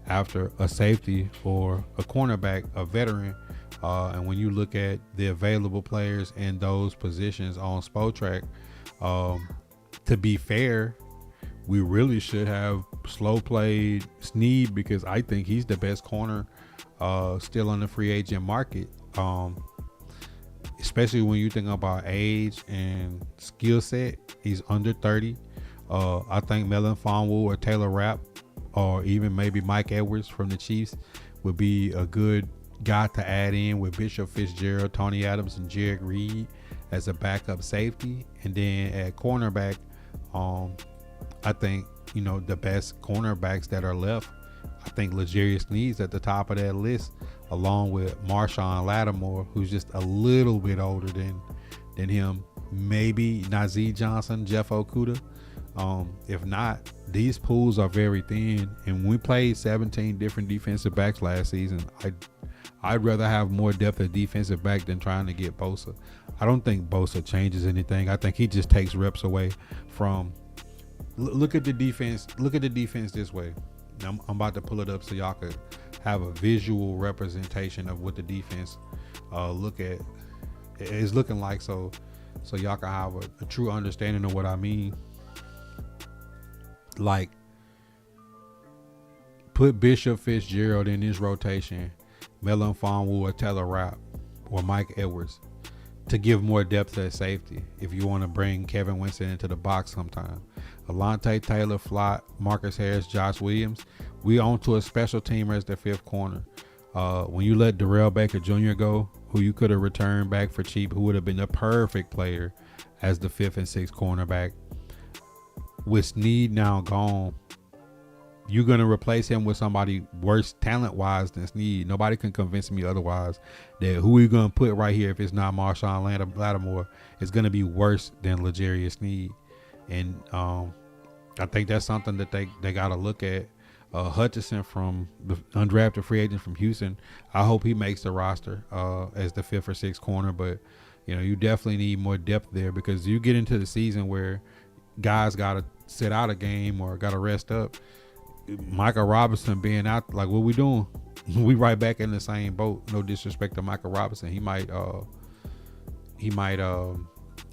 after a safety or a cornerback, a veteran. And when you look at the available players in those positions on Spotrac, to be fair, we really should have slow played Snead, because I think he's the best corner still on the free agent market, especially when you think about age and skill set. He's under 30. I think Melvin Fonwu or Taylor Rapp, or even maybe Mike Edwards from the Chiefs, would be a good guy to add in with Bishop Fitzgerald, Tony Adams, and Jared Reed as a backup safety. And then at cornerback, I think, you know, the best cornerbacks that are left, I think L'Jarius Snead's at the top of that list, along with Marshawn Lattimore, who's just a little bit older than him. Maybe Nazeeh Johnson, Jeff Okudah. If not, these pools are very thin. And we played 17 different defensive backs last season. I'd rather have more depth at defensive back than trying to get Bosa. I don't think Bosa changes anything. I think he just takes reps away from. Look at the defense. Look at the defense this way. I'm about to pull it up so y'all could have a visual representation of what the defense is looking like, so y'all can have a true understanding of what I mean. Like, put Bishop Fitzgerald in this rotation, Melvin Fonwu or Taylor Rapp or Mike Edwards, to give more depth at safety if you want to bring Kevin Winston into the box sometime. Alontae Taylor, Flott, Marcus Harris, Josh Williams. We on to a special teamer as the fifth corner. When you let Darrell Baker Jr. go, who you could have returned back for cheap, who would have been the perfect player as the fifth and sixth cornerback. With Snead now gone, you're going to replace him with somebody worse talent-wise than Snead. Nobody can convince me otherwise that who we're going to put right here, if it's not Marshawn Lattimore, is going to be worse than L'Jarius Snead. And I think that's something that they got to look at. Hutchinson, from the undrafted free agent from Houston, I hope he makes the roster as the fifth or sixth corner. But, you know, you definitely need more depth there, because you get into the season where guys got to sit out a game or got to rest up. Michael Robinson being out, like, what we doing? We right back in the same boat. No disrespect to Michael Robinson. He might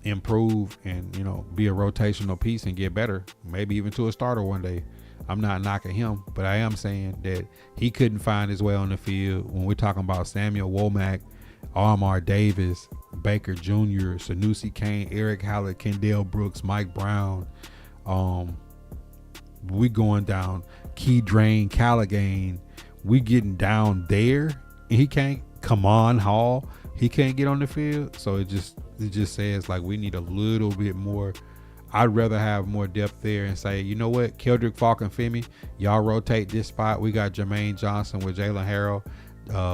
improve and, be a rotational piece and get better, maybe even to a starter one day. I'm not knocking him, but I am saying that he couldn't find his way on the field when we're talking about Samuel Womack, Armar Davis, Baker Jr., Sanusi Kane, Eric Hallett, Kendall Brooks, Mike Brown. We going down Key Drain, Callaghan. We getting down there, and he can't. Kamon Hall, he can't get on the field. So it just says like we need a little bit more. I'd rather have more depth there and say, you know what, Keldrick, Falk, and Femi, y'all rotate this spot. We got Jermaine Johnson with Jalen Harrell,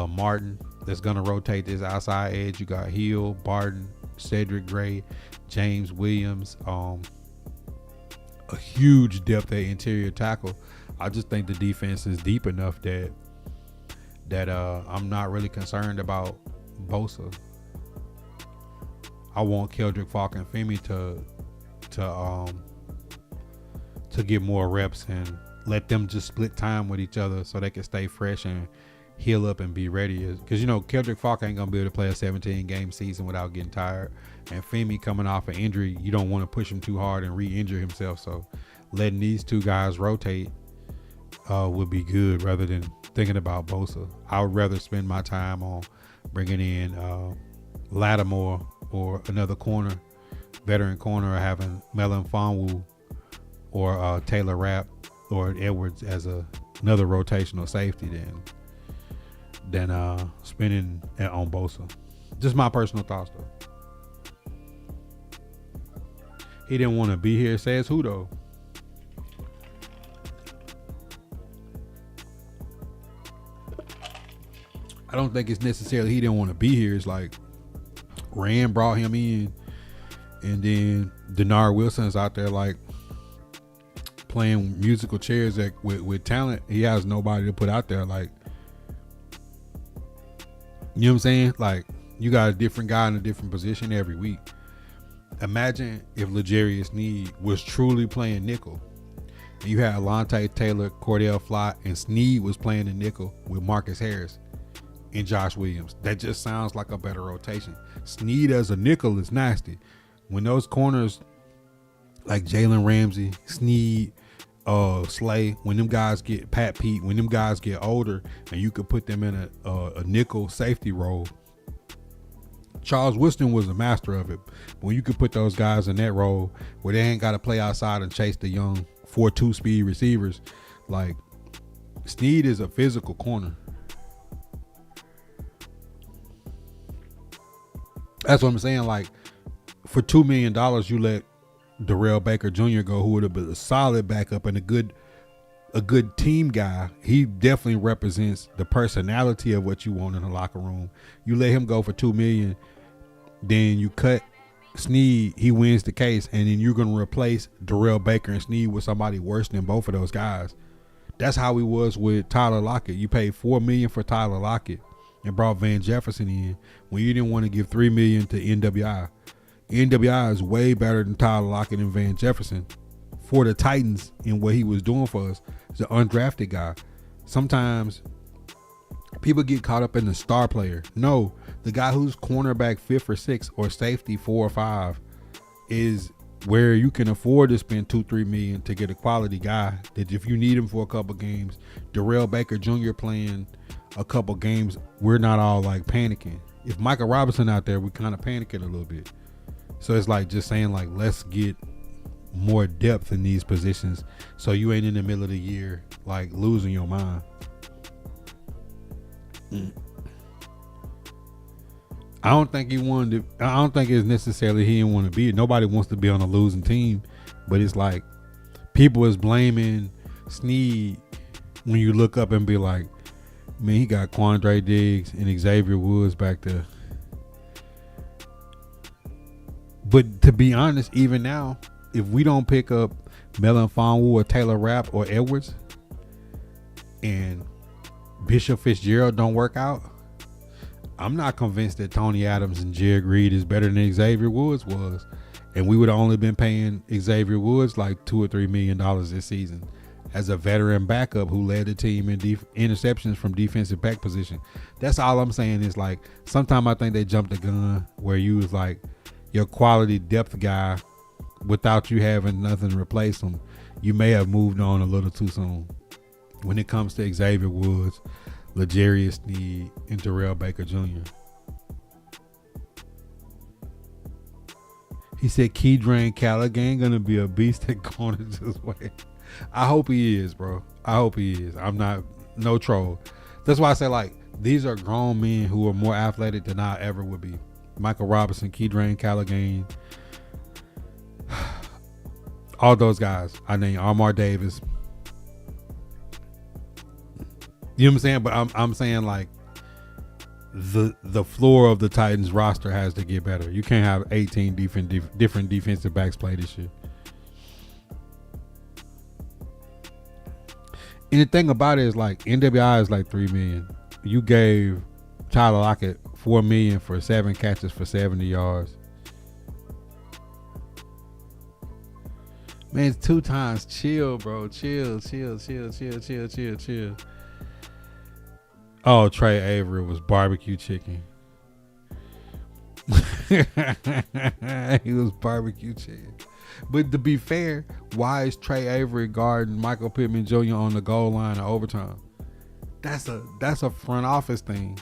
Martin that's gonna rotate this outside edge. You got Hill, Barton, Cedric Gray, James Williams. A huge depth at interior tackle. I just think the defense is deep enough that I'm not really concerned about Bosa. I want Keldrick, Falk, and Femi to get more reps and let them just split time with each other so they can stay fresh and heal up and be ready. Because Keldrick Falk ain't gonna be able to play a 17-game season without getting tired. And Femi coming off an injury, you don't want to push him too hard and re-injure himself. So letting these two guys rotate would be good rather than thinking about Bosa. I would rather spend my time on bringing in Lattimore or another corner, veteran corner, or having Melon Fonwu or Taylor Rapp or Edwards as another rotational safety than spending on Bosa. Just my personal thoughts, though. He didn't want to be here. Says who, though? I don't think it's necessarily he didn't want to be here. It's like Rand brought him in, and then Denard Wilson's out there like playing musical chairs with talent. He has nobody to put out there. Like, you know what I'm saying? Like, you got a different guy in a different position every week. Imagine if L'Jarius Sneed was truly playing nickel. And you had Alontae Taylor, Cordell Flott, and Sneed was playing the nickel with Marcus Harris and Josh Williams. That just sounds like a better rotation. Sneed as a nickel is nasty. When those corners like Jalen Ramsey, Sneed, Slay, when them guys get Pat Pete, when them guys get older and you could put them in a nickel safety role. Charles Woodson was a master of it. When you could put those guys in that role where they ain't got to play outside and chase the young 4.2 speed receivers, like Sneed is a physical corner. That's what I'm saying. Like, for $2 million, you let Darrell Baker Jr. go, who would have been a solid backup and a good team guy. He definitely represents the personality of what you want in the locker room. You let him go for $2 million, then you cut Sneed, he wins the case, and then you're gonna replace Darrell Baker and Sneed with somebody worse than both of those guys. That's how he was with Tyler Lockett. You paid $4 million for Tyler Lockett and brought Van Jefferson in when you didn't want to give $3 million to NWI. NWI is way better than Tyler Lockett and Van Jefferson for the Titans in what he was doing for us. He's an undrafted guy. Sometimes people get caught up in the star player. No, the guy who's cornerback 5th or 6th or safety 4 or 5 is where you can afford to spend $2-3 million to get a quality guy that if you need him for a couple games. Darrell Baker Jr. playing a couple games, we're not all like panicking. If Michael Robinson out there, we kind of panicking a little bit. So it's like just saying like, let's get more depth in these positions so you ain't in the middle of the year like losing your mind. I don't think he wanted to. I don't think it's necessarily he didn't want to be. Nobody wants to be on a losing team, but it's like people is blaming Sneed when you look up and be like, man, he got Quandre Diggs and Xavier Woods back there. But to be honest, even now, if we don't pick up Melon Fonwu or Taylor Rapp or Edwards and Bishop Fitzgerald don't work out, I'm not convinced that Tony Adams and Jared Reed is better than Xavier Woods was. And we would have only been paying Xavier Woods like $2 or $3 million this season as a veteran backup who led the team in interceptions from defensive back position. That's all I'm saying is like, sometimes I think they jumped the gun where you was like, your quality depth guy without you having nothing to replace him, you may have moved on a little too soon. When it comes to Xavier Woods, L'Jarius Sneed, and Terrell Baker Jr. He said Keydran Callaghan gonna be a beast at corner this way. I hope he is, bro. I hope he is. I'm not no troll. That's why I say, like, these are grown men who are more athletic than I ever would be. Michael Robinson, Keydran Callaghan, all those guys. I named Armar Davis. You know what I'm saying? But I'm saying, like, the floor of the Titans roster has to get better. You can't have 18 different defensive backs play this year. And the thing about it is, like, NWI is like $3 million. You gave Tyler Lockett $4 million for 7 catches for 70 yards. Man, it's 2 times. Chill, bro. Chill. Oh, Trey Avery was barbecue chicken. He was barbecue chicken. But to be fair, why is Trey Avery guarding Michael Pittman Jr. on the goal line in overtime? That's a front office thing.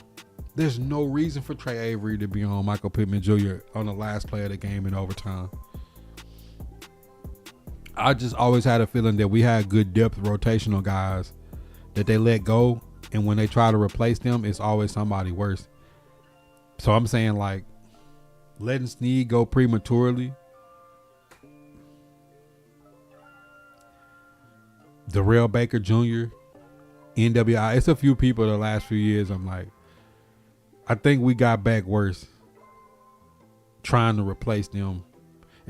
There's no reason for Trey Avery to be on Michael Pittman Jr. on the last play of the game in overtime. I just always had a feeling that we had good depth rotational guys that they let go, and when they try to replace them, it's always somebody worse. So I'm saying, like, letting Snead go prematurely, Terrell Baker Jr., NWI, it's a few people the last few years I'm like, I think we got back worse trying to replace them.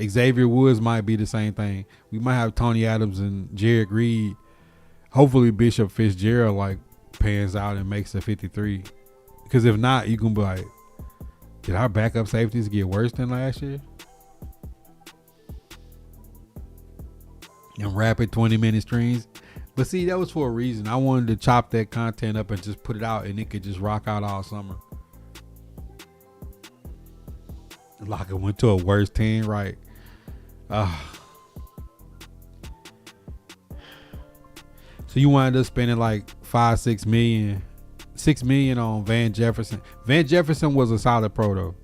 Xavier Woods might be the same thing. We might have Tony Adams and Jared Reed. Hopefully Bishop Fitzgerald, like, pans out and makes a 53. Because if not, you can be like, did our backup safeties get worse than last year? And rapid 20-minute streams. But see, that was for a reason. I wanted to chop that content up and just put it out, and it could just rock out all summer. Lockett went to a worse 10, right? So you wind up spending like $6 million on Van Jefferson. Van Jefferson was a solid pro though.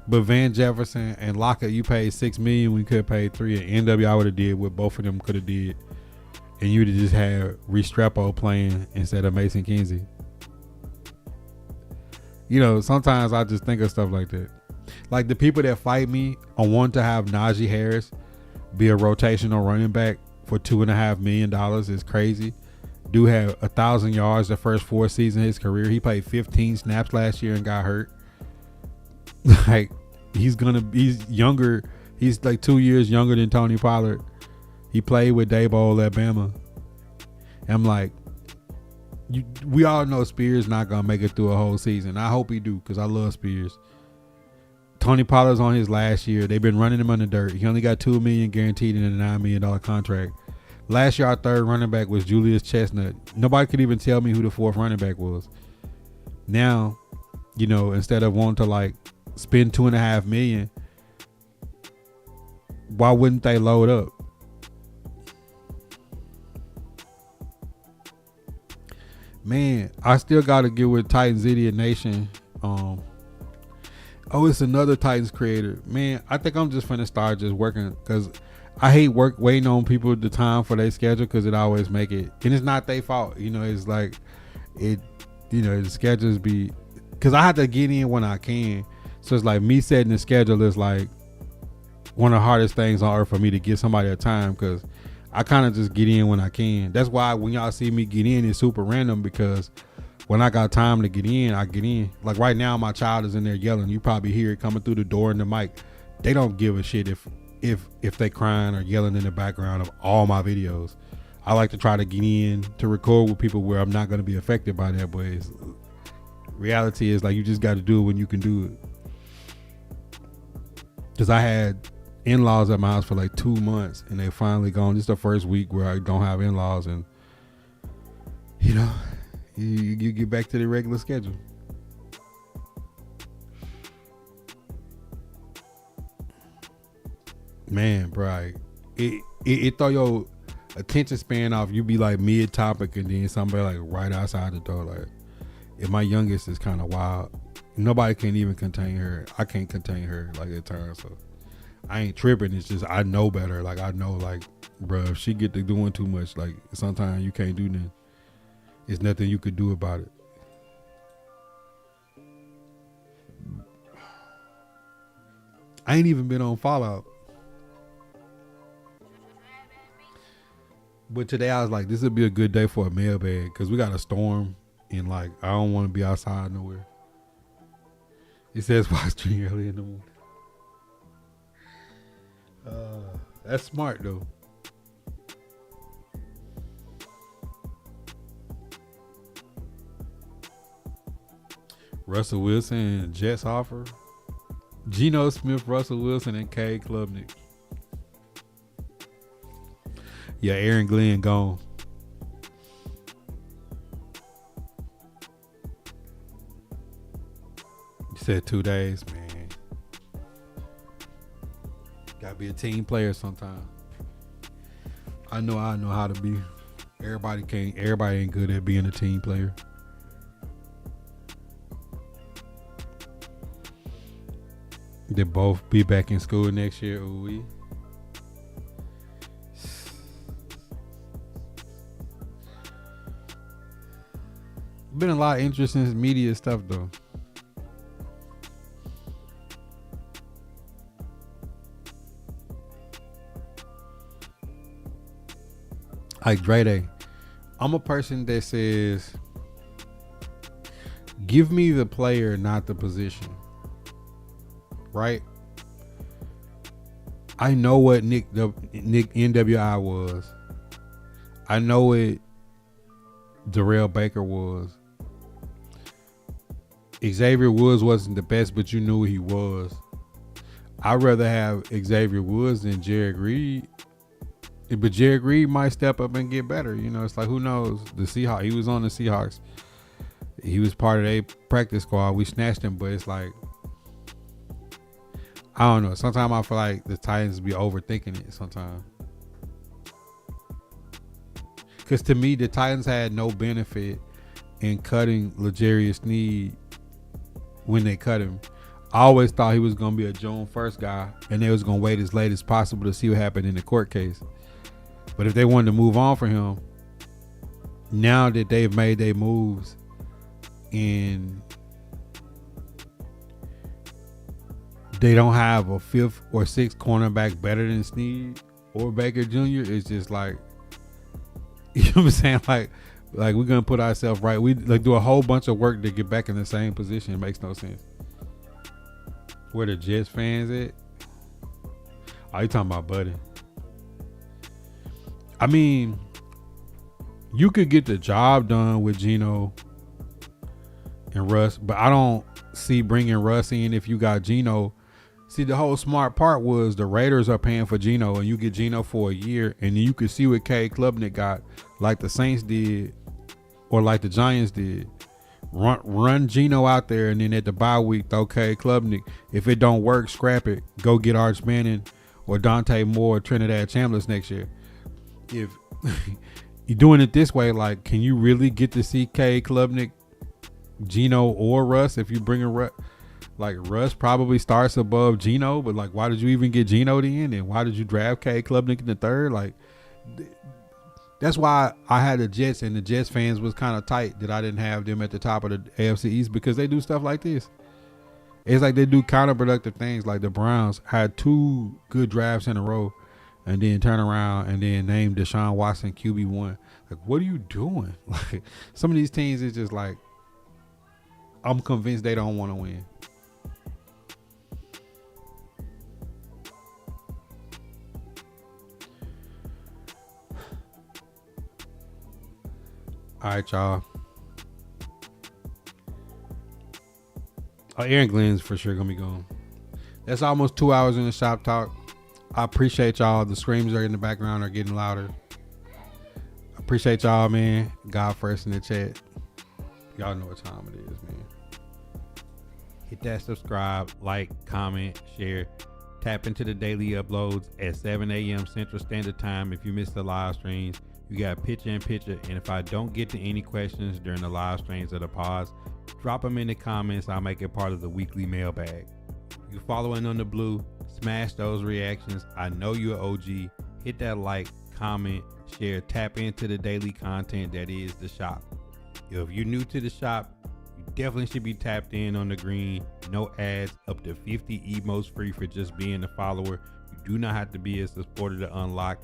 But Van Jefferson and Lockett, you paid $6 million when you could have paid $3 million. And NWI would have did what both of them could have did. And you would have just had Restrepo playing instead of Mason Kinsey. You know, sometimes I just think of stuff like that. Like, the people that fight me on wanting to have Najee Harris be a rotational running back for $2.5 million is crazy. Dude had 1,000 yards the first 4 seasons of his career. He played 15 snaps last year and got hurt. Like, he's younger. He's like 2 years younger than Tony Pollard. He played with Dabo, Alabama. And I'm like, we all know Spears not going to make it through a whole season. I hope he do, because I love Spears. Tony Pollard's on his last year. They've been running him on the dirt. He only got $2 million guaranteed in a $9 million contract. Last year, our third running back was Julius Chestnut. Nobody could even tell me who the fourth running back was. Now, you know, instead of wanting to like spend $2.5 million, why wouldn't they load up? Man, I still got to get with Titans Idiot Nation. Oh, it's another Titans creator. Man, I think I'm just finna start just working, because I hate waiting on people the time for their schedule, because it always make it. And it's not their fault. You know, it's like, the schedules be, because I have to get in when I can. So it's like me setting the schedule is like one of the hardest things on earth for me to give somebody a time, because I kind of just get in when I can. That's why when y'all see me get in, it's super random, because when I got time to get in, I get in. Like right now, my child is in there yelling. You probably hear it coming through the door and the mic. They don't give a shit if they crying or yelling in the background of all my videos. I like to try to get in to record with people where I'm not going to be affected by that. But reality is, like, you just got to do it when you can do it. Because I had in-laws at my house for like 2 months, and they finally gone. This is the first week where I don't have in-laws, and you know, you get back to the regular schedule. Man, bro, like, it throw your attention span off. You be like mid topic, and then somebody like right outside the door. Like, if my youngest is kind of wild, nobody can even contain her. I can't contain her like at times. So I ain't tripping. It's just I know better. Like I know, like, bro, if she get to doing too much, like sometimes you can't do nothing. There's nothing you could do about it. I ain't even been on Fallout. But today I was like, this would be a good day for a mailbag because we got a storm and like I don't want to be outside nowhere. It says watch stream early in the morning. That's smart though. Russell Wilson and Jets offer. Geno Smith, Russell Wilson, and Cade Klubnik. Yeah, Aaron Glenn gone. You said 2 days, man. Gotta be a team player sometime. I know how to be. Everybody ain't good at being a team player. They both be back in school next year. Ooh-wee. Been a lot of interesting media stuff though. Like Dre Day, I'm a person that says, give me the player, not the position. Right? I know what Nick NWI was. I know what Darrell Baker was. Xavier Woods wasn't the best, but you knew he was. I'd rather have Xavier Woods than Jared Reed. But Jared Reed might step up and get better. You know, it's like, who knows? The Seahawks. He was on the Seahawks. He was part of their practice squad. We snatched him, but it's like, I don't know. Sometimes I feel like the Titans be overthinking it sometimes. Because to me, the Titans had no benefit in cutting L'Jarius Sneed when they cut him. I always thought he was going to be a June 1st guy, and they was going to wait as late as possible to see what happened in the court case. But if they wanted to move on for him, now that they've made their moves and they don't have a 5th or 6th cornerback better than Sneed or Baker Jr., it's just like, you know what I'm saying? Like we're going to put ourselves right. We like do a whole bunch of work to get back in the same position. It makes no sense. Where the Jets fans at? Oh, you talking about Buddy? I mean, you could get the job done with Geno and Russ, but I don't see bringing Russ in if you got Geno. See, the whole smart part was the Raiders are paying for Geno, and you get Geno for a year, and then you could see what Cade Klubnik got, like the Saints did, or like the Giants did. Run Geno out there, and then at the bye week, throw Cade Klubnik. If it don't work, scrap it. Go get Arch Manning or Dante Moore or Trinidad Chambliss next year. If you're doing it this way, like, can you really get to see Cade Klubnik, Geno, or Russ? If you bring a Russ, like Russ probably starts above Geno, but like, why did you even get Geno in? And why did you draft Cade Klubnik in the 3rd? Like, that's why I had the Jets, and the Jets fans was kind of tight that I didn't have them at the top of the AFC East, because they do stuff like this. It's like they do counterproductive things. Like the Browns had 2 good drafts in a row, and then turn around and then name Deshaun Watson QB1. Like, what are you doing? Like, some of these teams is just like, I'm convinced they don't want to win. All right, y'all. Oh, Aaron Glenn's for sure gonna be gone. That's almost 2 hours in the shop talk. I appreciate y'all. The screams are in the background are getting louder. Appreciate y'all, man. God first in the chat. Y'all know what time it is, man. Hit that subscribe, like, comment, share. Tap into the daily uploads at 7 a.m. Central Standard Time. If you miss the live streams, you got picture in picture. And if I don't get to any questions during the live streams or the pods, drop them in the comments. I'll make it part of the weekly mailbag. If you're following on the blue, smash those reactions. I know you're an OG. Hit that like, comment, share, tap into the daily content that is the shop. If you're new to the shop, you definitely should be tapped in on the green. No ads, up to 50 emotes free for just being a follower. You do not have to be a supporter to unlock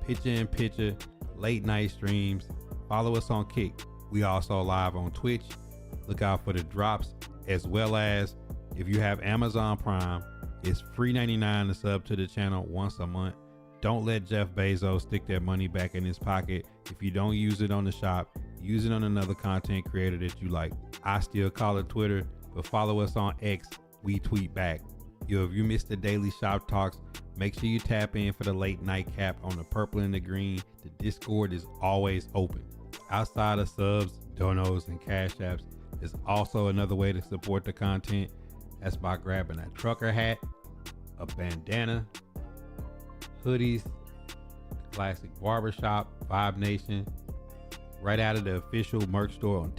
picture in picture, late night streams. Follow us on Kick. We also live on Twitch. Look out for the drops, as well as if you have Amazon Prime, it's free $99 to sub to the channel once a month. Don't let Jeff Bezos stick that money back in his pocket. If you don't use it on the shop, use it on another content creator that you like. I still call it Twitter, but follow us on X. We tweet back. If you missed the daily shop talks, make sure you tap in for the late night cap on the purple and the green. The Discord is always open. Outside of subs, donos, and cash apps, there's also another way to support the content. That's by grabbing a trucker hat, a bandana, hoodies, classic barbershop, Vibe Nation, right out of the official merch store on